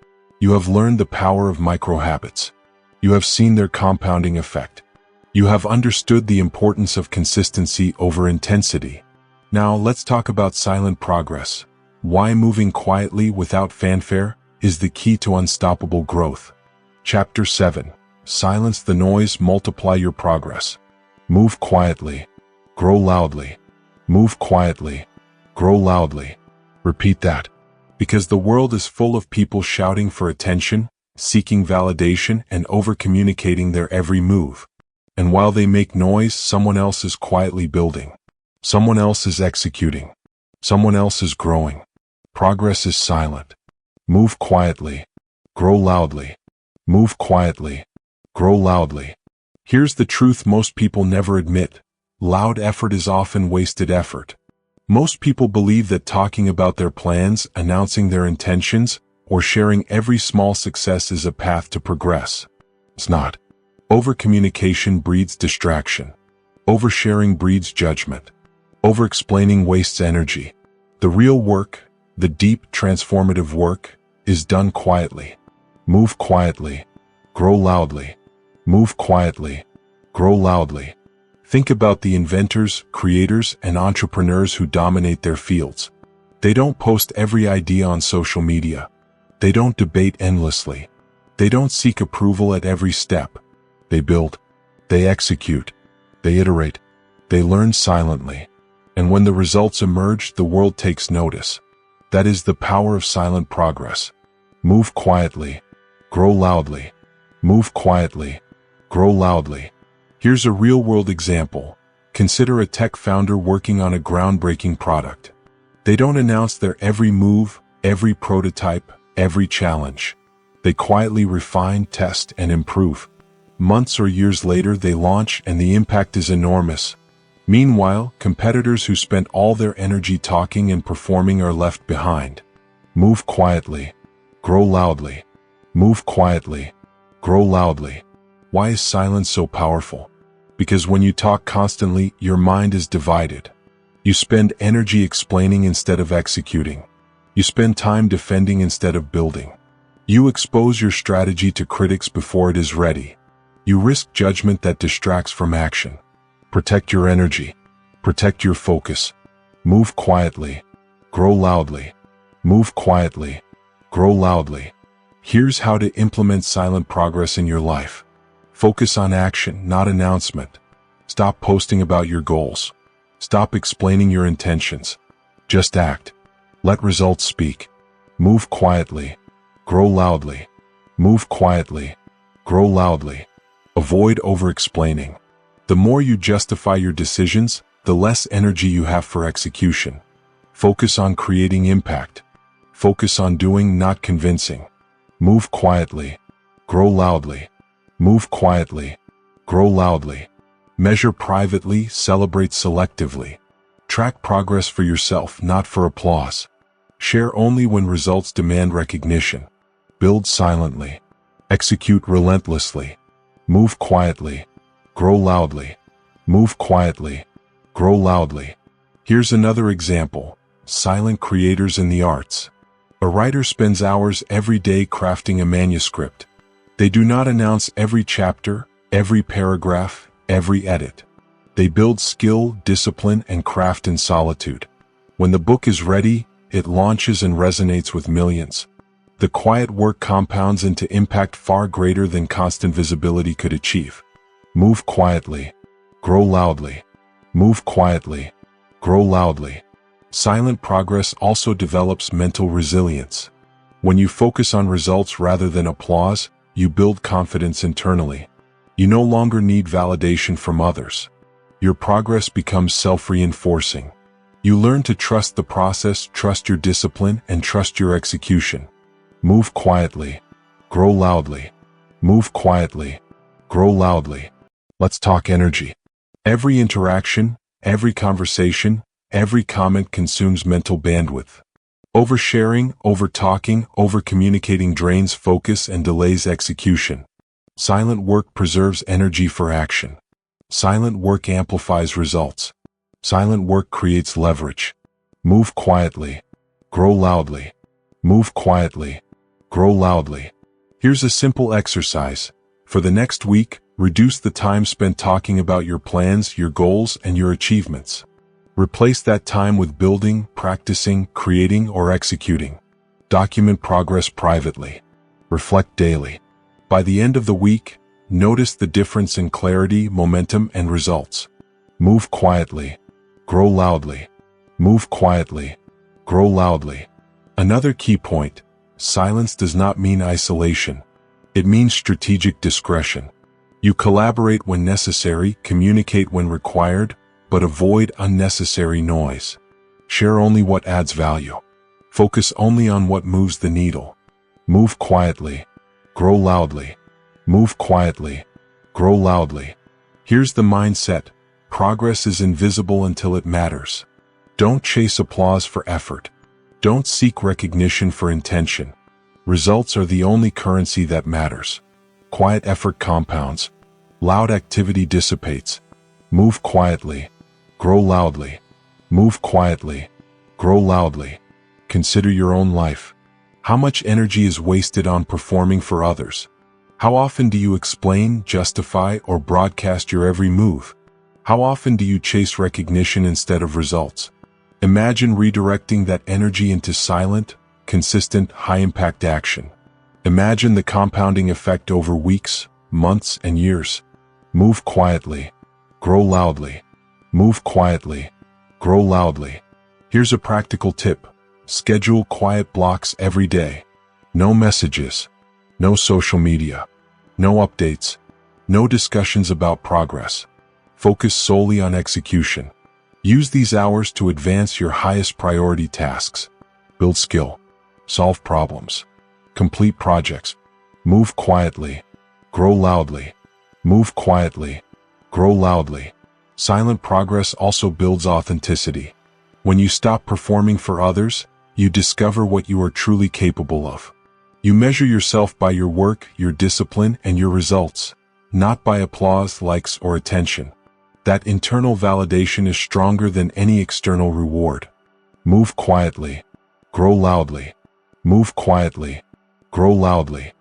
You have learned the power of micro habits. You have seen their compounding effect. You have understood the importance of consistency over intensity. Now let's talk about silent progress. Why moving quietly without fanfare is the key to unstoppable growth. Chapter 7. Silence the noise, multiply your progress. Move quietly. Grow loudly. Move quietly. Grow loudly. Repeat that. Because the world is full of people shouting for attention, seeking validation, and over-communicating their every move. And while they make noise, someone else is quietly building. Someone else is executing. Someone else is growing. Progress is silent. Move quietly. Grow loudly. Move quietly. Grow loudly. Here's the truth most people never admit. Loud effort is often wasted effort. Most people believe that talking about their plans, announcing their intentions, or sharing every small success is a path to progress. It's not. Over-communication breeds distraction. Oversharing breeds judgment. Over-explaining wastes energy. The real work, the deep, transformative work, is done quietly. Move quietly. Grow loudly. Move quietly. Grow loudly. Think about the inventors, creators, and entrepreneurs who dominate their fields. They don't post every idea on social media. They don't debate endlessly. They don't seek approval at every step. They build. They execute. They iterate. They learn silently. And when the results emerge, the world takes notice. That is the power of silent progress. Move quietly. Grow loudly. Move quietly. Grow loudly. Here's a real-world example. Consider a tech founder working on a groundbreaking product. They don't announce their every move, every prototype, every challenge. They quietly refine, test, and improve. Months or years later, they launch, and the impact is enormous. Meanwhile, competitors who spent all their energy talking and performing are left behind. Move quietly. Grow loudly. Move quietly. Grow loudly. Why is silence so powerful? Because when you talk constantly, your mind is divided. You spend energy explaining instead of executing. You spend time defending instead of building. You expose your strategy to critics before it is ready. You risk judgment that distracts from action. Protect your energy. Protect your focus. Move quietly. Grow loudly. Move quietly. Grow loudly. Here's how to implement silent progress in your life. Focus on action, not announcement. Stop posting about your goals. Stop explaining your intentions. Just act. Let results speak. Move quietly. Grow loudly. Move quietly. Grow loudly. Avoid over-explaining. The more you justify your decisions, the less energy you have for execution. Focus on creating impact. Focus on doing, not convincing. Move quietly. Grow loudly. Move quietly. Grow loudly. Measure privately, celebrate selectively. Track progress for yourself, not for applause. Share only when results demand recognition. Build silently. Execute relentlessly. Move quietly. Grow loudly. Move quietly. Grow loudly. Here's another example. Silent creators in the arts. A writer spends hours every day crafting a manuscript. They do not announce every chapter, every paragraph, every edit. They build skill, discipline, and craft in solitude. When the book is ready, it launches and resonates with millions. The quiet work compounds into impact far greater than constant visibility could achieve. Move quietly. Grow loudly. Move quietly. Grow loudly. Silent progress also develops mental resilience. When you focus on results rather than applause, you build confidence internally. You no longer need validation from others. Your progress becomes self-reinforcing. You learn to trust the process, trust your discipline, and trust your execution. Move quietly. Grow loudly. Move quietly. Grow loudly. Let's talk energy. Every interaction, every conversation, every comment consumes mental bandwidth. Oversharing, over-talking, over-communicating drains focus and delays execution. Silent work preserves energy for action. Silent work amplifies results. Silent work creates leverage. Move quietly. Grow loudly. Move quietly. Grow loudly. Here's a simple exercise. For the next week, reduce the time spent talking about your plans, your goals, and your achievements. Replace that time with building, practicing, creating, or executing. Document progress privately. Reflect daily. By the end of the week, notice the difference in clarity, momentum, and results. Move quietly. Grow loudly. Move quietly. Grow loudly. Another key point: silence does not mean isolation. It means strategic discretion. You collaborate when necessary, communicate when required, but avoid unnecessary noise. Share only what adds value. Focus only on what moves the needle. Move quietly. Grow loudly. Move quietly. Grow loudly. Here's the mindset: progress is invisible until it matters. Don't chase applause for effort. Don't seek recognition for intention. Results are the only currency that matters. Quiet effort compounds. Loud activity dissipates. Move quietly. Grow loudly. Move quietly. Grow loudly. Consider your own life. How much energy is wasted on performing for others? How often do you explain, justify, or broadcast your every move? How often do you chase recognition instead of results? Imagine redirecting that energy into silent, consistent, high-impact action. Imagine the compounding effect over weeks, months, and years. Move quietly. Grow loudly. Move quietly. Grow loudly. Here's a practical tip. Schedule quiet blocks every day. No messages. No social media. No updates. No discussions about progress. Focus solely on execution. Use these hours to advance your highest priority tasks. Build skill. Solve problems. Complete projects. Move quietly. Grow loudly. Move quietly. Grow loudly. Silent progress also builds authenticity. When you stop performing for others, you discover what you are truly capable of. You measure yourself by your work, your discipline, and your results, not by applause, likes, or attention. That internal validation is stronger than any external reward. Move quietly. Grow loudly. Move quietly. Grow loudly.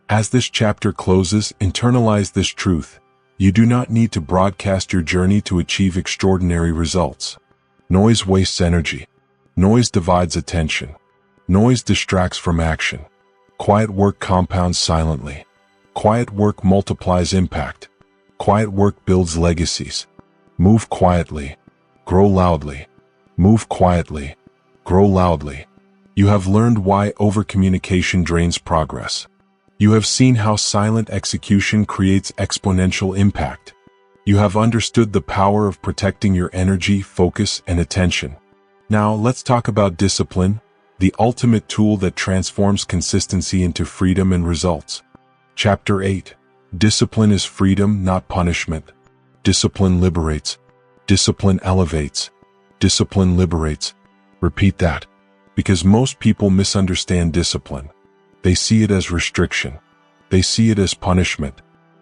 As this chapter closes, internalize this truth. You do not need to broadcast your journey to achieve extraordinary results. Noise wastes energy. Noise divides attention. Noise distracts from action. Quiet work compounds silently. Quiet work multiplies impact. Quiet work builds legacies. Move quietly. Grow loudly. Move quietly. Grow loudly. You have learned why overcommunication drains progress. You have seen how silent execution creates exponential impact. You have understood the power of protecting your energy, focus, and attention. Now let's talk about discipline, the ultimate tool that transforms consistency into freedom and results. Chapter 8. Discipline is freedom, not punishment. Discipline liberates. Discipline elevates. Discipline liberates. Repeat that. Because most people misunderstand discipline. They see it as restriction. They see it as punishment.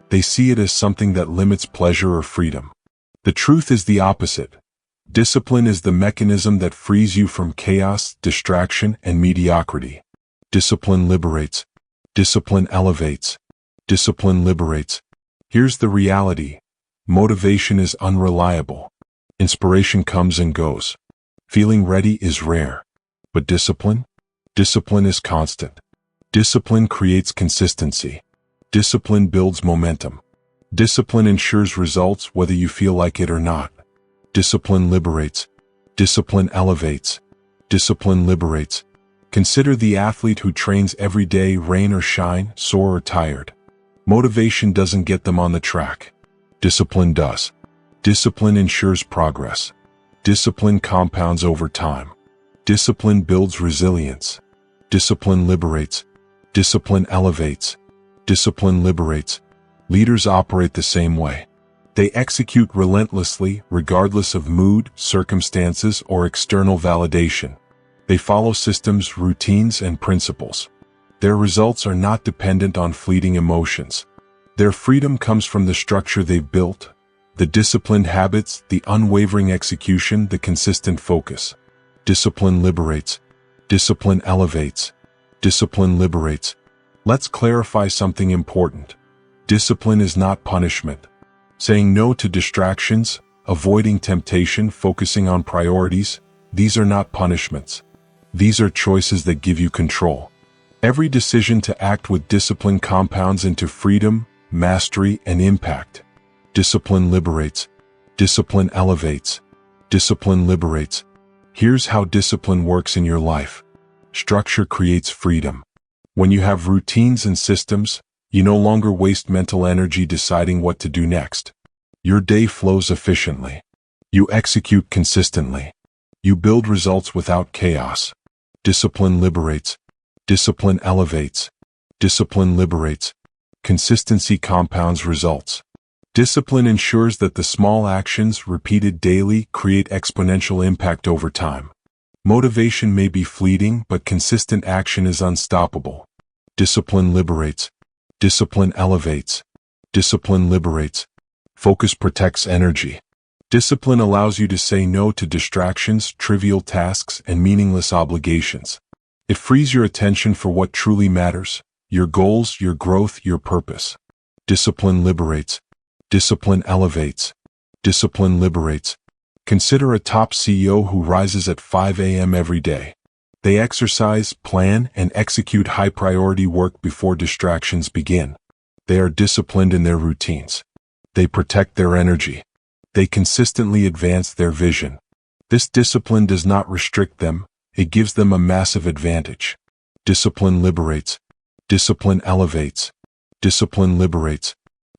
They see it as something that limits pleasure or freedom. The truth is the opposite. Discipline is the mechanism that frees you from chaos, distraction, and mediocrity. Discipline liberates. Discipline elevates. Discipline liberates. Here's the reality. Motivation is unreliable. Inspiration comes and goes. Feeling ready is rare. But discipline? Discipline is constant. Discipline creates consistency. Discipline builds momentum. Discipline ensures results whether you feel like it or not. Discipline liberates. Discipline elevates. Discipline liberates. Consider the athlete who trains every day, rain or shine, sore or tired. Motivation doesn't get them on the track. Discipline does. Discipline ensures progress. Discipline compounds over time. Discipline builds resilience. Discipline liberates. Discipline elevates. Discipline liberates. Leaders operate the same way. They execute relentlessly, regardless of mood, circumstances, or external validation. They follow systems, routines, and principles. Their results are not dependent on fleeting emotions. Their freedom comes from the structure they've built, The disciplined habits, the unwavering execution, the consistent focus. Discipline liberates. Discipline elevates. Discipline liberates. Let's clarify something important. Discipline is not punishment. Saying no to distractions, avoiding temptation, focusing on priorities, these are not punishments. These are choices that give you control. Every decision to act with discipline compounds into freedom, mastery, and impact. Discipline liberates. Discipline elevates. Discipline liberates. Here's how discipline works in your life. Structure creates freedom. When you have routines and systems, you no longer waste mental energy deciding what to do next. Your day flows efficiently. You execute consistently. You build results without chaos. Discipline liberates. Discipline elevates. Discipline liberates. Consistency compounds results. Discipline ensures that the small actions repeated daily create exponential impact over time. Motivation may be fleeting, but consistent action is unstoppable. Discipline liberates. Discipline elevates. Discipline liberates. Focus protects energy. Discipline allows you to say no to distractions, trivial tasks, and meaningless obligations. It frees your attention for what truly matters: your goals, your growth, your purpose. Discipline liberates. Discipline elevates. Discipline liberates. Consider a top CEO who rises at 5 a.m. every day. They exercise, plan, and execute high-priority work before distractions begin. They are disciplined in their routines. They protect their energy. They consistently advance their vision. This discipline does not restrict them, it gives them a massive advantage. Discipline liberates. Discipline elevates. Discipline liberates.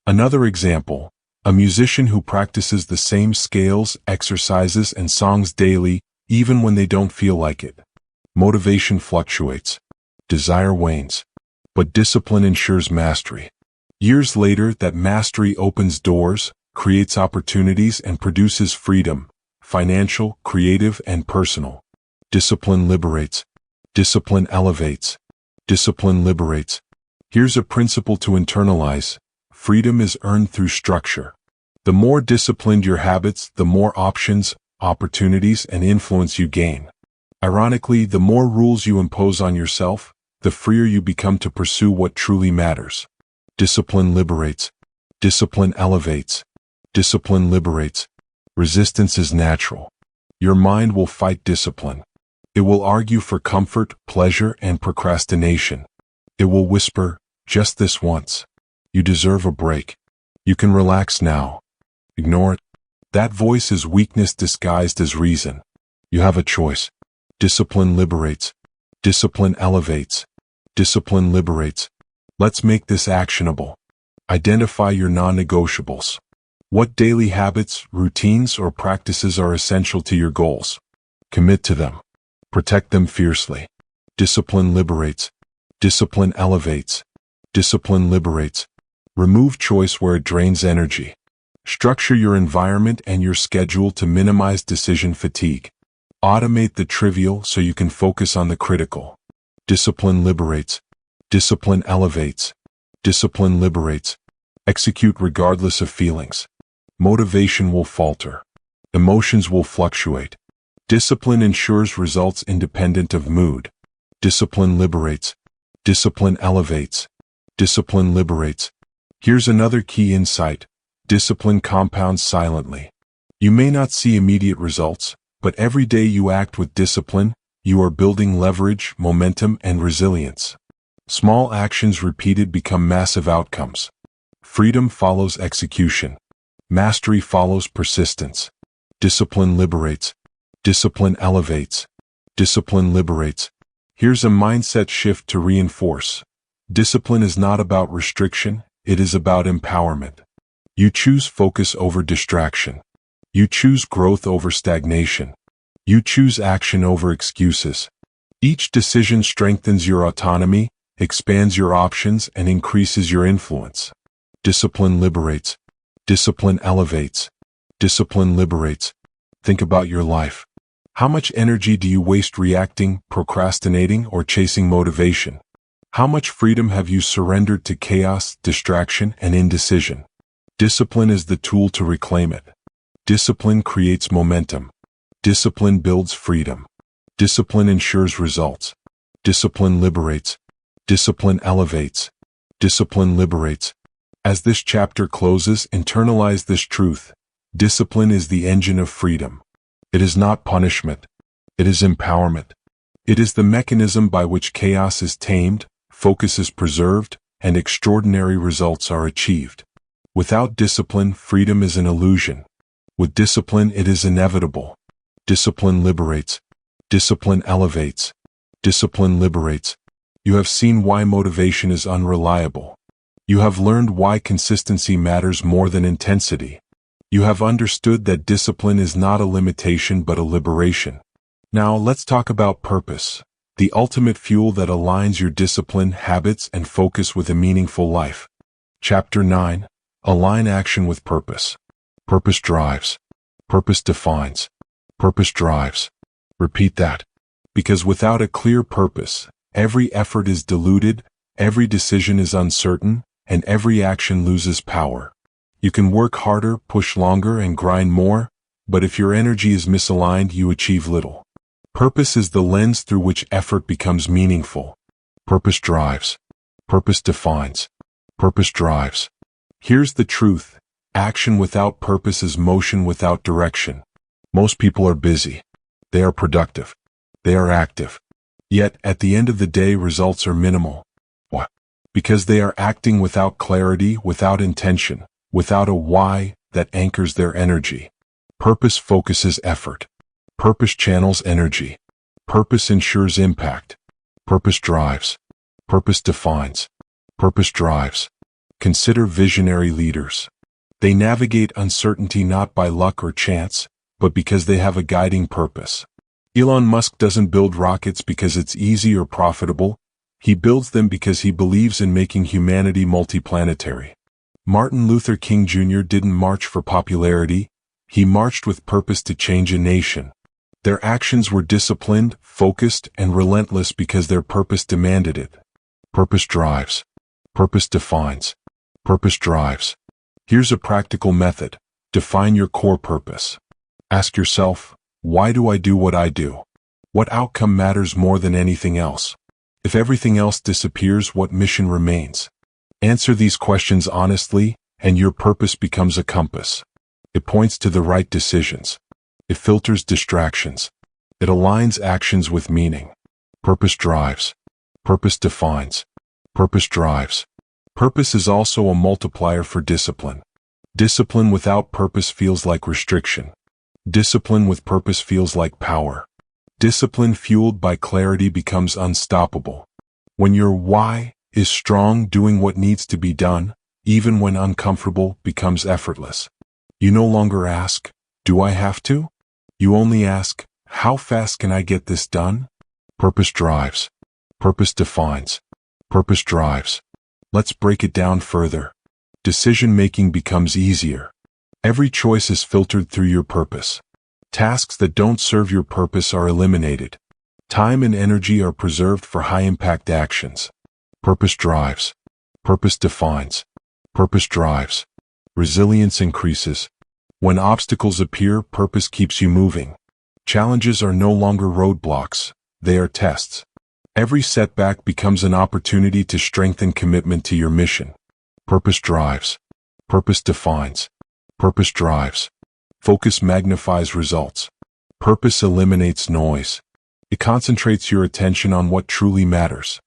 Another example, a musician who practices the same scales, exercises, and songs daily, even when they don't feel like it. Motivation fluctuates. Desire wanes. But discipline ensures mastery. Years later, that mastery opens doors, creates opportunities, and produces freedom, financial, creative, and personal. Discipline liberates. Discipline elevates. Discipline liberates. Here's a principle to internalize. Freedom is earned through structure. The more disciplined your habits, the more options, opportunities, and influence you gain. Ironically, the more rules you impose on yourself, the freer you become to pursue what truly matters. Discipline liberates. Discipline elevates. Discipline liberates. Resistance is natural. Your mind will fight discipline. It will argue for comfort, pleasure, and procrastination. It will whisper, "Just this once. You deserve a break. You can relax now." Ignore it. That voice is weakness disguised as reason. You have a choice. Discipline liberates. Discipline elevates. Discipline liberates. Let's make this actionable. Identify your non-negotiables. What daily habits, routines, or practices are essential to your goals? Commit to them. Protect them fiercely. Discipline liberates. Discipline elevates. Discipline liberates. Remove choice where it drains energy. Structure your environment and your schedule to minimize decision fatigue. Automate the trivial so you can focus on the critical. Discipline liberates. Discipline elevates. Discipline liberates. Execute regardless of feelings. Motivation will falter. Emotions will fluctuate. Discipline ensures results independent of mood. Discipline liberates. Discipline elevates. Discipline liberates. Here's another key insight. Discipline compounds silently. You may not see immediate results, but every day you act with discipline, you are building leverage, momentum, and resilience. Small actions repeated become massive outcomes. Freedom follows execution. Mastery follows persistence. Discipline liberates. Discipline elevates. Discipline liberates. Here's a mindset shift to reinforce. Discipline is not about restriction, it is about empowerment. You choose focus over distraction. You choose growth over stagnation. You choose action over excuses. Each decision strengthens your autonomy, expands your options, and increases your influence. Discipline liberates. Discipline elevates. Discipline liberates. Think about your life. How much energy do you waste reacting, procrastinating, or chasing motivation? How much freedom have you surrendered to chaos, distraction, and indecision? Discipline is the tool to reclaim it. Discipline creates momentum. Discipline builds freedom. Discipline ensures results. Discipline liberates. Discipline elevates. Discipline liberates. As this chapter closes, internalize this truth. Discipline is the engine of freedom. It is not punishment. It is empowerment. It is the mechanism by which chaos is tamed, focus is preserved, and extraordinary results are achieved. Without discipline, freedom is an illusion. With discipline, it is inevitable. Discipline liberates. Discipline elevates. Discipline liberates. You have seen why motivation is unreliable. You have learned why consistency matters more than intensity. You have understood that discipline is not a limitation but a liberation. Now let's talk about purpose, the ultimate fuel that aligns your discipline, habits, and focus with a meaningful life. Chapter 9. Align action with purpose. Purpose drives. Purpose defines. Purpose drives. Repeat that. Because without a clear purpose, every effort is diluted, every decision is uncertain, and every action loses power. You can work harder, push longer, and grind more, but if your energy is misaligned, you achieve little. Purpose is the lens through which effort becomes meaningful. Purpose drives. Purpose defines. Purpose drives. Here's the truth. Action without purpose is motion without direction. Most people are busy. They are productive. They are active. Yet, at the end of the day, results are minimal. Why? Because they are acting without clarity, without intention, without a why that anchors their energy. Purpose focuses effort. Purpose channels energy. Purpose ensures impact. Purpose drives. Purpose defines. Purpose drives. Consider visionary leaders. They navigate uncertainty not by luck or chance, but because they have a guiding purpose. Elon Musk doesn't build rockets because it's easy or profitable. He builds them because he believes in making humanity multiplanetary. Martin Luther King Jr. didn't march for popularity. He marched with purpose to change a nation. Their actions were disciplined, focused, and relentless because their purpose demanded it. Purpose drives. Purpose defines. Purpose drives. Here's a practical method. Define your core purpose. Ask yourself, why do I do what I do? What outcome matters more than anything else? If everything else disappears, what mission remains? Answer these questions honestly, and your purpose becomes a compass. It points to the right decisions. It filters distractions. It aligns actions with meaning. Purpose drives. Purpose defines. Purpose drives. Purpose is also a multiplier for discipline. Discipline without purpose feels like restriction. Discipline with purpose feels like power. Discipline fueled by clarity becomes unstoppable. When your why is strong, doing what needs to be done, even when uncomfortable, becomes effortless. You no longer ask, do I have to? You only ask, how fast can I get this done? Purpose drives. Purpose defines. Purpose drives. Let's break it down further. Decision-making becomes easier. Every choice is filtered through your purpose. Tasks that don't serve your purpose are eliminated. Time and energy are preserved for high-impact actions. Purpose drives. Purpose defines. Purpose drives. Resilience increases. When obstacles appear, purpose keeps you moving. Challenges are no longer roadblocks. They are tests. Every setback becomes an opportunity to strengthen commitment to your mission. Purpose drives. Purpose defines. Purpose drives. Focus magnifies results. Purpose eliminates noise. It concentrates your attention on what truly matters.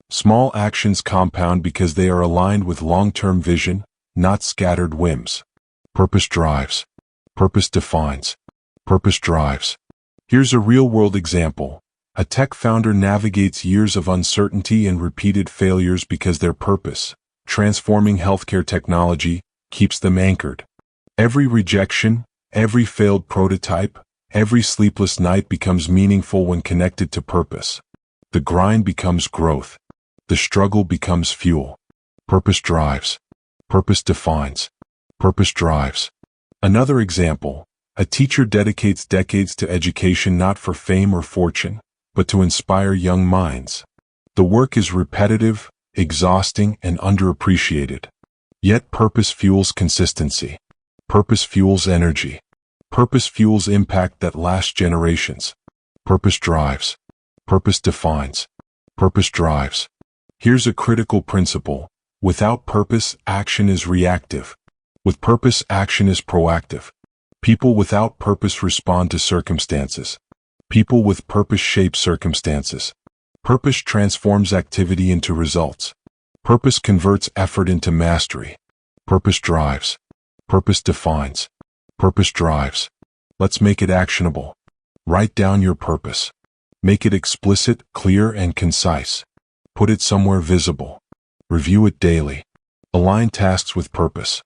Small actions compound because they are aligned with long-term vision, not scattered whims. Purpose drives. Purpose defines. Purpose drives. Here's a real-world example. A tech founder navigates years of uncertainty and repeated failures because their purpose, transforming healthcare technology, keeps them anchored. Every rejection, every failed prototype, every sleepless night becomes meaningful when connected to purpose. The grind becomes growth. The struggle becomes fuel. Purpose drives. Purpose defines. Purpose drives. Another example, a teacher dedicates decades to education not for fame or fortune, but to inspire young minds. The work is repetitive, exhausting, and underappreciated. Yet purpose fuels consistency. Purpose fuels energy. Purpose fuels impact that lasts generations. Purpose drives. Purpose defines. Purpose drives. Here's a critical principle. Without purpose, action is reactive. With purpose, action is proactive. People without purpose respond to circumstances. People with purpose shape circumstances. Purpose transforms activity into results. Purpose converts effort into mastery. Purpose drives. Purpose defines. Purpose drives. Let's make it actionable. Write down your purpose. Make it explicit, clear, and concise. Put it somewhere visible. Review it daily. Align tasks with purpose.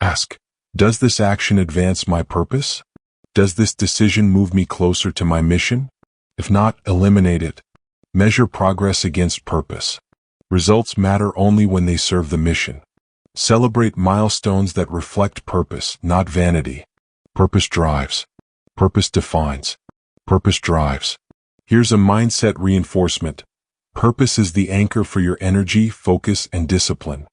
Ask, does this action advance my purpose? Does this decision move me closer to my mission? If not, eliminate it. Measure progress against purpose. Results matter only when they serve the mission. Celebrate milestones that reflect purpose, not vanity. Purpose drives. Purpose defines. Purpose drives. Here's a mindset reinforcement. Purpose is the anchor for your energy, focus, and discipline.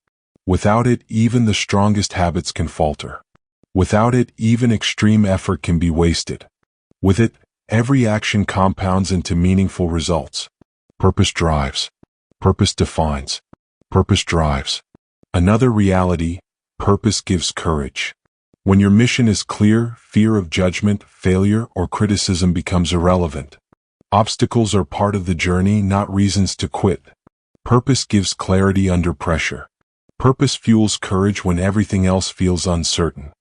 Without it, even the strongest habits can falter. Without it, even extreme effort can be wasted. With it, every action compounds into meaningful results. Purpose drives. Purpose defines. Purpose drives. Another reality, purpose gives courage. When your mission is clear, fear of judgment, failure, or criticism becomes irrelevant. Obstacles are part of the journey, not reasons to quit. Purpose gives clarity under pressure. Purpose fuels courage when everything else feels uncertain.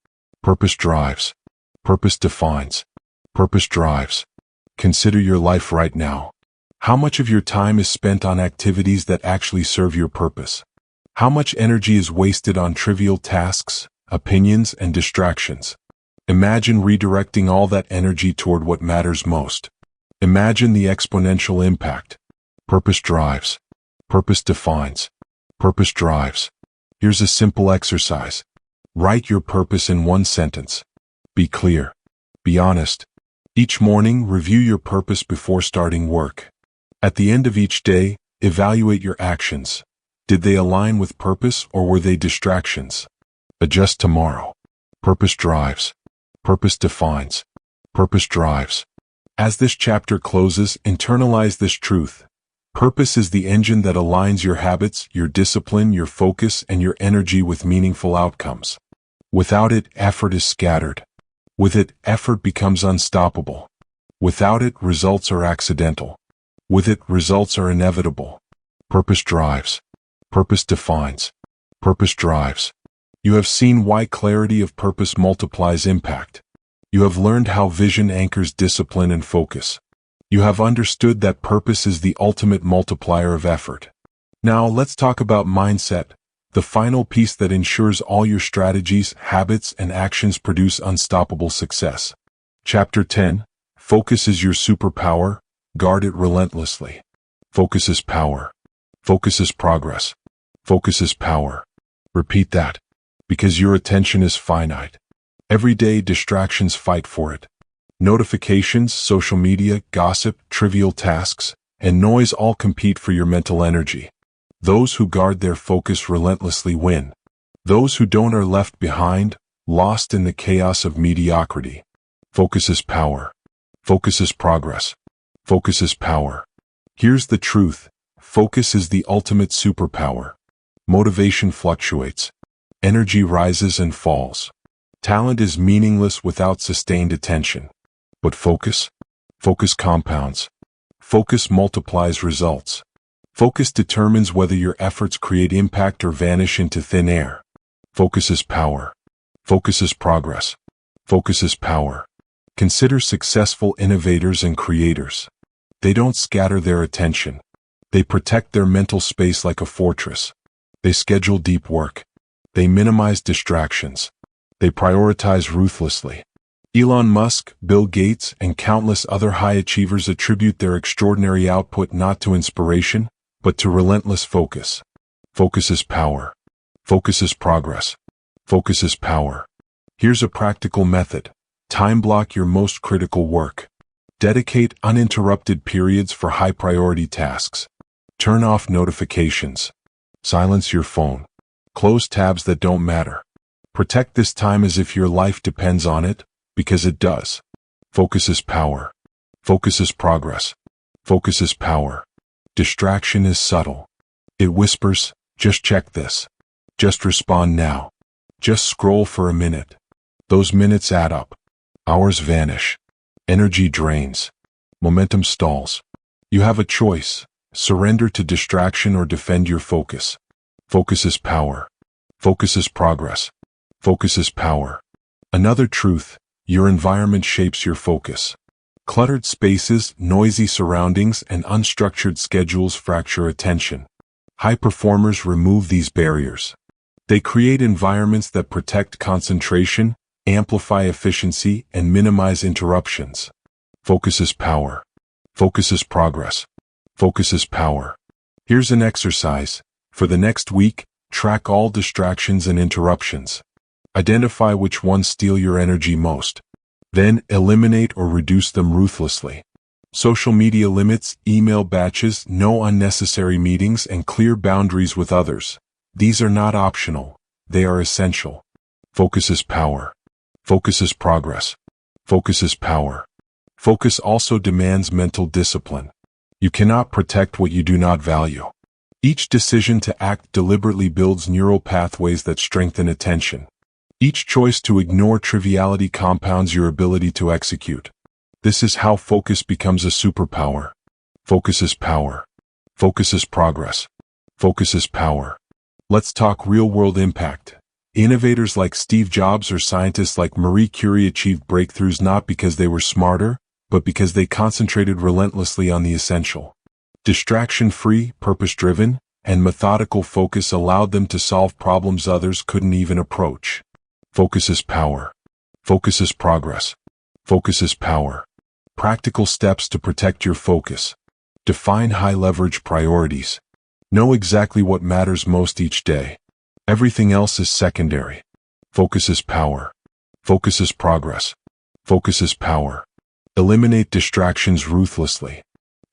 Purpose drives. Purpose defines. Purpose drives. Consider your life right now. How much of your time is spent on activities that actually serve your purpose? How much energy is wasted on trivial tasks, opinions, and distractions? Imagine redirecting all that energy toward what matters most. Imagine the exponential impact. Purpose drives. Purpose defines. Purpose drives. Here's a simple exercise. Write your purpose in one sentence. Be clear. Be honest. Each morning, review your purpose before starting work. At the end of each day, evaluate your actions. Did they align with purpose or were they distractions? Adjust tomorrow. Purpose drives. Purpose defines. Purpose drives. As this chapter closes, internalize this truth. Purpose is the engine that aligns your habits, your discipline, your focus, and your energy with meaningful outcomes. Without it, effort is scattered. With it, effort becomes unstoppable. Without it, results are accidental. With it, results are inevitable. Purpose drives. Purpose defines. Purpose drives. You have seen why clarity of purpose multiplies impact. You have learned how vision anchors discipline and focus. You have understood that purpose is the ultimate multiplier of effort. Now let's talk about mindset, the final piece that ensures all your strategies, habits, and actions produce unstoppable success. Chapter 10. Focus is your superpower. Guard it relentlessly. Focus is power. Focus is progress. Focus is power. Repeat that. Because your attention is finite. Everyday distractions fight for it. Notifications, social media, gossip, trivial tasks, and noise all compete for your mental energy. Those who guard their focus relentlessly win. Those who don't are left behind, lost in the chaos of mediocrity. Focus is power. Focus is progress. Focus is power. Here's the truth. Focus is the ultimate superpower. Motivation fluctuates. Energy rises and falls. Talent is meaningless without sustained attention. But focus compounds. Focus multiplies results. Focus determines whether your efforts create impact or vanish into thin air. Focus is power. Focus is progress. Focus is power. Consider successful innovators and creators. They don't scatter their attention. They protect their mental space like a fortress. They schedule deep work. They minimize distractions. They prioritize ruthlessly. Elon Musk, Bill Gates, and countless other high achievers attribute their extraordinary output not to inspiration, but to relentless focus. Focus is power. Focus is progress. Focus is power. Here's a practical method. Time block your most critical work. Dedicate uninterrupted periods for high-priority tasks. Turn off notifications. Silence your phone. Close tabs that don't matter. Protect this time as if your life depends on it, because it does. Focus is power. Focus is progress. Focus is power. Distraction is subtle. It whispers, just check this. Just respond now. Just scroll for a minute. Those minutes add up. Hours vanish. Energy drains. Momentum stalls. You have a choice. Surrender to distraction or defend your focus. Focus is power. Focus is progress. Focus is power. Another truth, your environment shapes your focus. Cluttered spaces, noisy surroundings, and unstructured schedules fracture attention. High performers remove these barriers. They create environments that protect concentration, amplify efficiency, and minimize interruptions. Focus is power. Focus is progress. Focus is power. Here's an exercise. For the next week, track all distractions and interruptions. Identify which ones steal your energy most. Then, eliminate or reduce them ruthlessly. Social media limits, email batches, no unnecessary meetings, and clear boundaries with others. These are not optional. They are essential. Focus is power. Focus is progress. Focus is power. Focus also demands mental discipline. You cannot protect what you do not value. Each decision to act deliberately builds neural pathways that strengthen attention. Each choice to ignore triviality compounds your ability to execute. This is how focus becomes a superpower. Focus is power. Focus is progress. Focus is power. Let's talk real-world impact. Innovators like Steve Jobs or scientists like Marie Curie achieved breakthroughs not because they were smarter, but because they concentrated relentlessly on the essential. Distraction-free, purpose-driven, and methodical focus allowed them to solve problems others couldn't even approach. Focus is power. Focus is progress. Focus is power. Practical steps to protect your focus. Define high-leverage priorities. Know exactly what matters most each day. Everything else is secondary. Focus is power. Focus is progress. Focus is power. Eliminate distractions ruthlessly.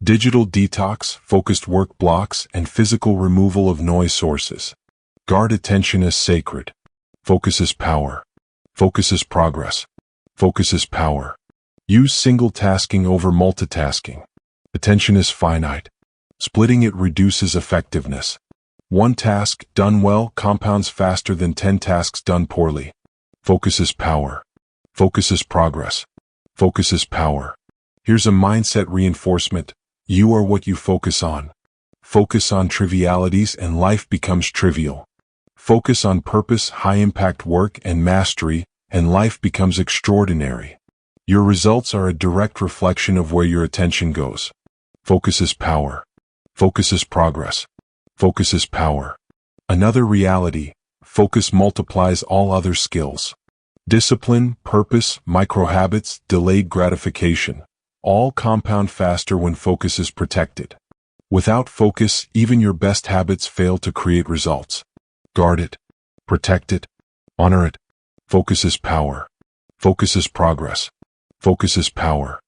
Digital detox, focused work blocks, and physical removal of noise sources. Guard attention as sacred. Focus is power. Focus is progress. Focus is power. Use single tasking over multitasking. Attention is finite. Splitting it reduces effectiveness. One task done well compounds faster than 10 tasks done poorly. Focus is power. Focus is progress. Focus is power. Here's a mindset reinforcement. You are what you focus on. Focus on trivialities and life becomes trivial. Focus on purpose, high-impact work, and mastery, and life becomes extraordinary. Your results are a direct reflection of where your attention goes. Focus is power. Focus is progress. Focus is power. Another reality, focus multiplies all other skills. Discipline, purpose, micro-habits, delayed gratification, all compound faster when focus is protected. Without focus, even your best habits fail to create results. Guard it. Protect it. Honor it. Focus is power. Focus is progress. Focus is power.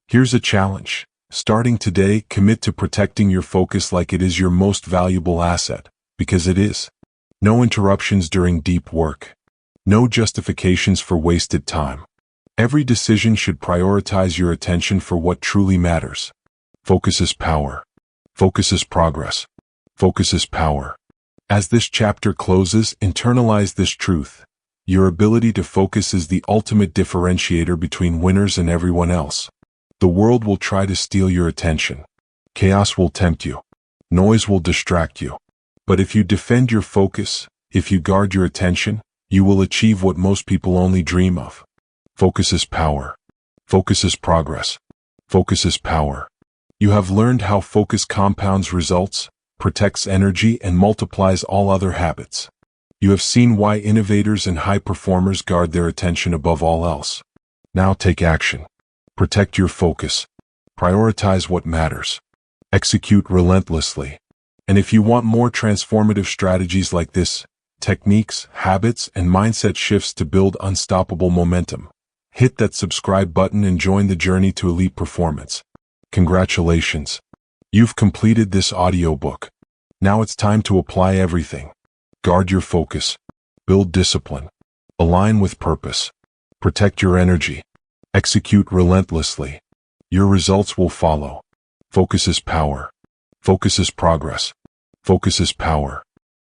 Here's a challenge. Starting today, commit to protecting your focus like it is your most valuable asset, because it is. No interruptions during deep work. No justifications for wasted time. Every decision should prioritize your attention for what truly matters. Focus is power. Focus is progress. Focus is power. As this chapter closes, internalize this truth. Your ability to focus is the ultimate differentiator between winners and everyone else. The world will try to steal your attention. Chaos will tempt you. Noise will distract you. But if you defend your focus, if you guard your attention, you will achieve what most people only dream of. Focus is power. Focus is progress. Focus is power. You have learned how focus compounds results, protects energy, and multiplies all other habits. You have seen why innovators and high performers guard their attention above all else. Now take action. Protect your focus. Prioritize what matters. Execute relentlessly. And if you want more transformative strategies like this, techniques, habits, and mindset shifts to build unstoppable momentum, hit that subscribe button and join the journey to elite performance. Congratulations. You've completed this audiobook. Now it's time to apply everything. Guard your focus. Build discipline. Align with purpose. Protect your energy. Execute relentlessly. Your results will follow. Focus is power. Focus is progress. Focus is power.